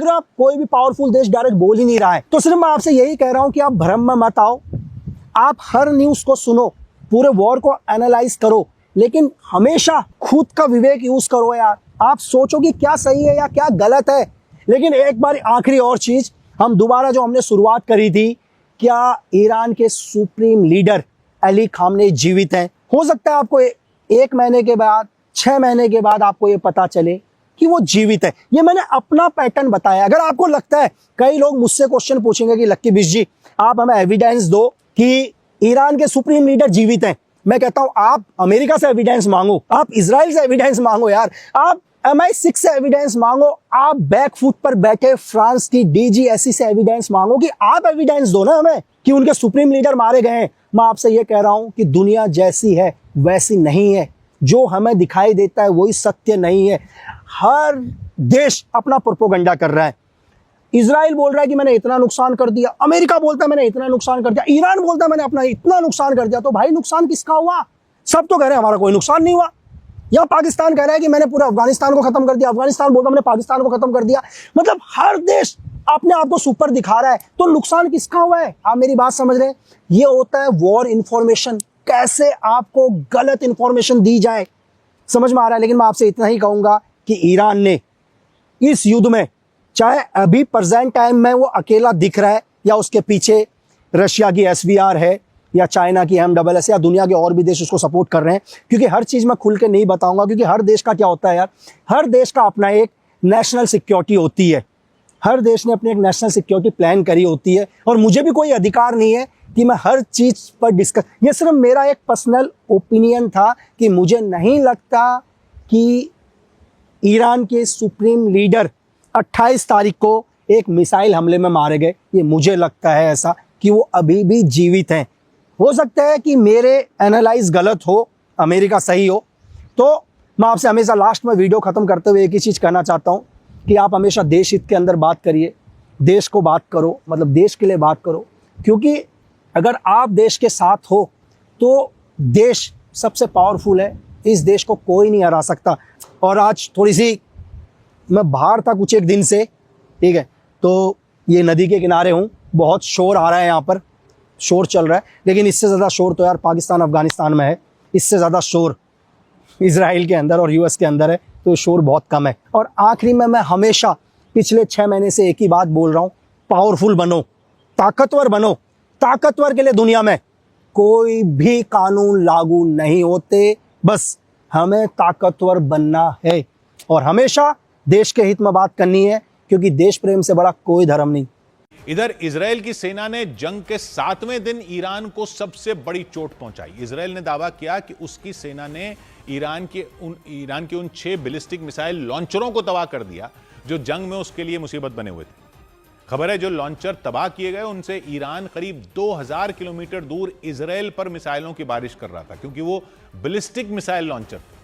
रहे हो आप, कोई भी पावरफुल देश डायरेक्ट बोल ही नहीं रहा है। तो सिर्फ मैं आपसे यही कह रहा हूं कि आप भ्रम में मत आओ, आप हर न्यूज को सुनो, पूरे वॉर को एनालाइज करो, लेकिन हमेशा खुद का विवेक यूज करो यार। आप सोचो कि क्या सही है या क्या गलत है। लेकिन एक बार आखिरी और चीज, हम दोबारा जो हमने शुरुआत करी थी, क्या ईरान के सुप्रीम लीडर अली खामनेई जीवित हैं? हो सकता है आपको 1 महीने के बाद, 6 महीने के बाद आपको ये पता चले कि वो जीवित है। ये मैंने अपना पैटर्न बताया। अगर आपको लगता है, कई लोग मुझसे क्वेश्चन पूछेंगे कि लक्की बिश जी आप हमें एविडेंस दो कि ईरान के सुप्रीम लीडर जीवित हैं। मैं कहता हूं आप अमेरिका से एविडेंस मांगो, आप इजराइल से एविडेंस मांगो यार, आप MI6 से एविडेंस मांगो, आप बैकफुट पर बैठे फ्रांस की DGSE से एविडेंस मांगो कि आप एविडेंस दो ना हमें कि उनके सुप्रीम लीडर मारे गए हैं। मैं आपसे ये कह रहा हूं कि दुनिया जैसी है वैसी नहीं है। जो हमें दिखाई देता है वही सत्य नहीं है। हर देश अपना प्रोपेगेंडा कर रहा है। इजराइल बोल रहा है कि मैंने इतना नुकसान कर दिया, अमेरिका बोलता है मैंने इतना नुकसान कर दिया, ईरान बोलता है मैंने अपना इतना नुकसान कर दिया। तो भाई नुकसान किसका हुआ? सब तो कह रहे हैं हमारा कोई नुकसान नहीं हुआ। या पाकिस्तान कह रहा है कि मैंने पूरा अफगानिस्तान को खत्म कर दिया, अफगानिस्तान बोलता मैंने पाकिस्तान को खत्म कर दिया। मतलब हर देश अपने आप को सुपर दिखा रहा है। तो नुकसान किसका हुआ है? आप मेरी बात समझ रहे हैं? ये होता है वॉर इंफॉर्मेशन, कैसे आपको गलत इंफॉर्मेशन दी जाए, समझ में आ रहा है। लेकिन मैं आपसे इतना ही कहूंगा कि ईरान ने इस युद्ध में, चाहे अभी प्रेजेंट टाइम में वो अकेला दिख रहा है या उसके पीछे रशिया की SVR है या चाइना की MSS या दुनिया के और भी देश उसको सपोर्ट कर रहे हैं, क्योंकि हर चीज मैं खुल के नहीं बताऊंगा, क्योंकि हर देश का क्या होता है यार, हर देश का अपना एक नेशनल सिक्योरिटी होती है। हर देश ने अपनी एक नेशनल सिक्योरिटी प्लान करी होती है और मुझे भी कोई अधिकार नहीं है कि मैं हर चीज पर डिस्कस, ये सिर्फ मेरा एक पर्सनल ओपिनियन था कि मुझे नहीं लगता कि ईरान के सुप्रीम लीडर 28 तारीख को एक मिसाइल हमले में मारे गए। ये मुझे लगता है ऐसा कि वो अभी भी जीवित हैं। हो सकता है कि मेरे एनालाइज गलत हो, अमेरिका सही हो। तो मैं आपसे हमेशा लास्ट में वीडियो खत्म करते हुए एक ही चीज़ कहना चाहता हूँ कि आप हमेशा देश हित के अंदर बात करिए, देश को बात करो, मतलब देश के लिए बात करो, क्योंकि अगर आप देश के साथ हो तो देश सबसे पावरफुल है। इस देश को कोई नहीं हरा सकता। और आज थोड़ी सी मैं बाहर था कुछ एक दिन से, ठीक है, तो ये नदी के किनारे हूँ, बहुत शोर आ रहा है, यहाँ पर शोर चल रहा है, लेकिन इससे ज़्यादा शोर तो यार पाकिस्तान अफगानिस्तान में है, इससे ज़्यादा शोर इजराइल के अंदर और US के अंदर है, तो शोर बहुत कम है। और आखिरी में मैं हमेशा पिछले 6 महीने से एक ही बात बोल रहा हूँ, पावरफुल बनो, ताकतवर बनो। ताकतवर के लिए दुनिया में कोई भी कानून लागू नहीं होते, बस हमें ताकतवर बनना है और हमेशा देश के हित में बात करनी है, क्योंकि देश प्रेम से बड़ा कोई धर्म नहीं। इधर इजराइल की सेना ने जंग के 7वें दिन ईरान को सबसे बड़ी चोट पहुंचाई। इजराइल ने दावा किया कि उसकी सेना ने ईरान के उन 6 बैलिस्टिक मिसाइल लॉन्चरों को तबाह कर दिया जो जंग में उसके लिए मुसीबत बने हुए थे। खबर है जो लॉन्चर तबाह किए गए उनसे ईरान करीब 2000 किलोमीटर दूर इजराइल पर मिसाइलों की बारिश कर रहा था, क्योंकि वो बैलिस्टिक मिसाइल लॉन्चर थे।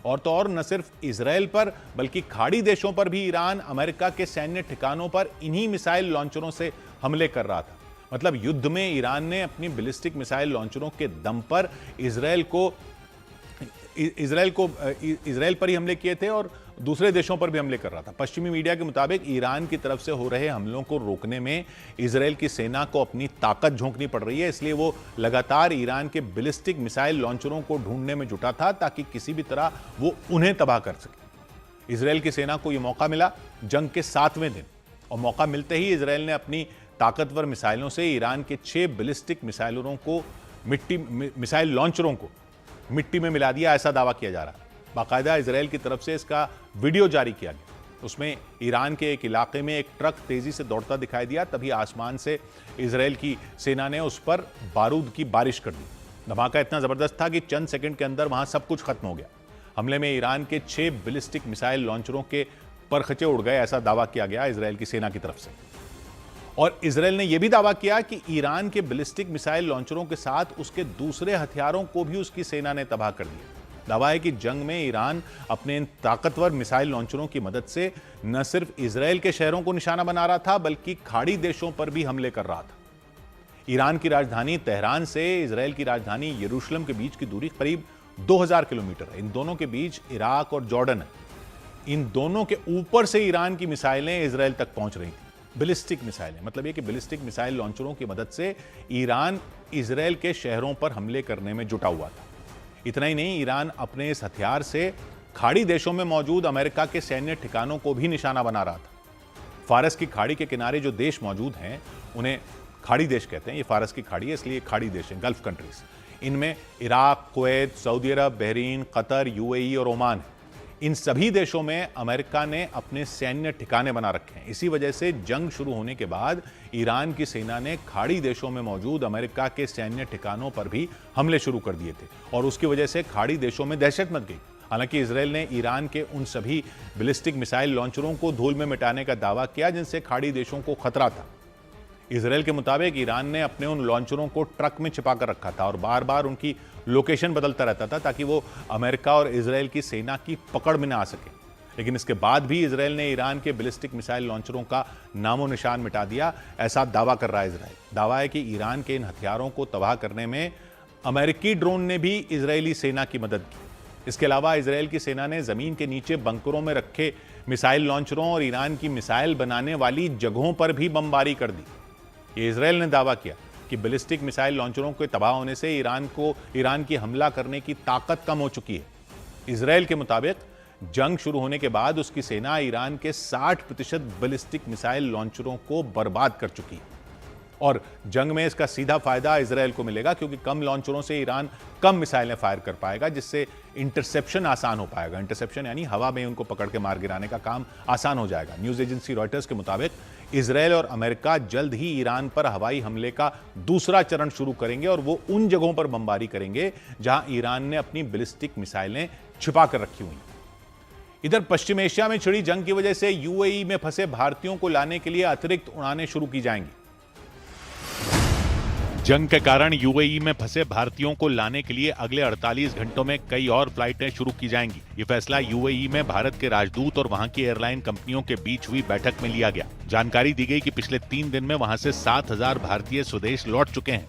और तो और न सिर्फ इजराइल पर बल्कि खाड़ी देशों पर भी ईरान अमेरिका के सैन्य ठिकानों पर इन्हीं मिसाइल लॉन्चरों से हमले कर रहा था। मतलब युद्ध में ईरान ने अपनी बैलिस्टिक मिसाइल लॉन्चरों के दम पर इजराइल पर ही हमले किए थे और दूसरे देशों पर भी हमले कर रहा था। पश्चिमी मीडिया के मुताबिक ईरान की तरफ से हो रहे हमलों को रोकने में इजराइल की सेना को अपनी ताकत झोंकनी पड़ रही है, इसलिए वो लगातार ईरान के बैलिस्टिक मिसाइल लॉन्चरों को ढूंढने में जुटा था ताकि किसी भी तरह वो उन्हें तबाह कर सके। इजराइल की सेना को यह मौका मिला जंग के 7वें दिन, और मौका मिलते ही इजराइल ने अपनी ताकतवर मिसाइलों से ईरान के 6 बैलिस्टिक मिसाइल लॉन्चरों को मिट्टी में मिला दिया, ऐसा दावा किया जा रहा है। बाकायदा इजराइल की तरफ से इसका वीडियो जारी किया गया। उसमें ईरान के एक इलाके में एक ट्रक तेजी से दौड़ता दिखाई दिया, तभी आसमान से इजराइल की सेना ने उस पर बारूद की बारिश कर दी। धमाका इतना जबरदस्त था कि चंद सेकंड के अंदर वहां सब कुछ खत्म हो गया। हमले में ईरान के 6 बैलिस्टिक मिसाइल लॉन्चरों के परखचे उड़ गए, ऐसा दावा किया गया इजराइल की सेना की तरफ से। और इजराइल ने यह भी दावा किया कि ईरान के बैलिस्टिक मिसाइल लॉन्चरों के साथ उसके दूसरे हथियारों को भी उसकी सेना ने तबाह कर दिया। दावा है कि जंग में ईरान अपने इन ताकतवर मिसाइल लॉन्चरों की मदद से न सिर्फ इजराइल के शहरों को निशाना बना रहा था बल्कि खाड़ी देशों पर भी हमले कर रहा था। ईरान की राजधानी तेहरान से इजराइल की राजधानी यरूशलेम के बीच की दूरी करीब 2000 किलोमीटर है। इन दोनों के बीच इराक और जॉर्डन है। इन दोनों के ऊपर से ईरान की मिसाइलें इजराइल तक पहुंच रही थी। बैलिस्टिक मिसाइलें, मतलब ये कि बैलिस्टिक मिसाइल लॉन्चरों की मदद से ईरान इजराइल के शहरों पर हमले करने में जुटा हुआ था। इतना ही नहीं, ईरान अपने इस हथियार से खाड़ी देशों में मौजूद अमेरिका के सैन्य ठिकानों को भी निशाना बना रहा था। फारस की खाड़ी के किनारे जो देश मौजूद हैं उन्हें खाड़ी देश कहते हैं। ये फारस की खाड़ी है इसलिए खाड़ी देश हैं, गल्फ कंट्रीज। इनमें इराक, कुवैत, सऊदी अरब, बहरीन, कतर, यूएई और ओमान है। इन सभी देशों में अमेरिका ने अपने सैन्य ठिकाने बना रखे हैं। इसी वजह से जंग शुरू होने के बाद ईरान की सेना ने खाड़ी देशों में मौजूद अमेरिका के सैन्य ठिकानों पर भी हमले शुरू कर दिए थे और उसकी वजह से खाड़ी देशों में दहशत मच गई। हालांकि इजरायल ने ईरान के उन सभी बैलिस्टिक मिसाइल लॉन्चरों को धूल में मिटाने का दावा किया जिनसे खाड़ी देशों को खतरा था। इजरायल के मुताबिक ईरान ने अपने उन लॉन्चरों को ट्रक में छिपा कर रखा था और बार बार उनकी लोकेशन बदलता रहता था ताकि वो अमेरिका और इजरायल की सेना की पकड़ में ना आ सके। लेकिन इसके बाद भी इजरायल ने ईरान के बैलिस्टिक मिसाइल लॉन्चरों का नामो निशान मिटा दिया, ऐसा दावा कर रहा है इजरायल। दावा है कि ईरान के इन हथियारों को तबाह करने में अमेरिकी ड्रोन ने भी इजरायली सेना की मदद की। इसके अलावा इजरायल की सेना ने जमीन के नीचे बंकरों में रखे मिसाइल लॉन्चरों और ईरान की मिसाइल बनाने वाली जगहों पर भी बमबारी कर दी। ये इजरायल ने दावा किया कि बैलिस्टिक मिसाइल लॉन्चरों के तबाह होने से ईरान की हमला करने की ताकत कम हो चुकी है। इजरायल के मुताबिक जंग शुरू होने के बाद उसकी सेना ईरान के 60% बैलिस्टिक मिसाइल लॉन्चरों को बर्बाद कर चुकी है और जंग में इसका सीधा फायदा इजरायल को मिलेगा क्योंकि कम लॉन्चरों से ईरान कम मिसाइलें फायर कर पाएगा जिससे इंटरसेप्शन आसान हो पाएगा। इंटरसेप्शन यानी हवा में उनको पकड़ के मार गिराने का काम आसान हो जाएगा। न्यूज एजेंसी रॉयटर्स के मुताबिक इजरायल और अमेरिका जल्द ही ईरान पर हवाई हमले का दूसरा चरण शुरू करेंगे और वो उन जगहों पर बमबारी करेंगे जहां ईरान ने अपनी बैलिस्टिक मिसाइलें छिपा कर रखी हुई। इधर पश्चिम एशिया में छिड़ी जंग की वजह से यूएई में फंसे भारतीयों को लाने के लिए अतिरिक्त उड़ानें शुरू की जाएंगी। जंग के कारण यूएई में फंसे भारतीयों को लाने के लिए अगले 48 घंटों में कई और फ्लाइटें शुरू की जाएंगी। ये फैसला यूएई में भारत के राजदूत और वहां की एयरलाइन कंपनियों के बीच हुई बैठक में लिया गया। जानकारी दी गई कि पिछले 3 दिन में वहां से 7,000 भारतीय स्वदेश लौट चुके हैं।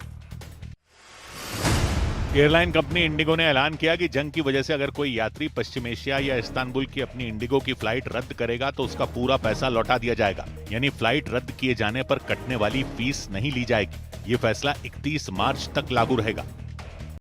एयरलाइन कंपनी इंडिगो ने ऐलान किया कि जंग की वजह से अगर कोई यात्री पश्चिम एशिया या इस्तांबुल की अपनी इंडिगो की फ्लाइट रद्द करेगा तो उसका पूरा पैसा लौटा दिया जाएगा, यानी फ्लाइट रद्द किए जाने पर कटने वाली फीस नहीं ली जाएगी। ये फैसला 31 मार्च तक लागू रहेगा।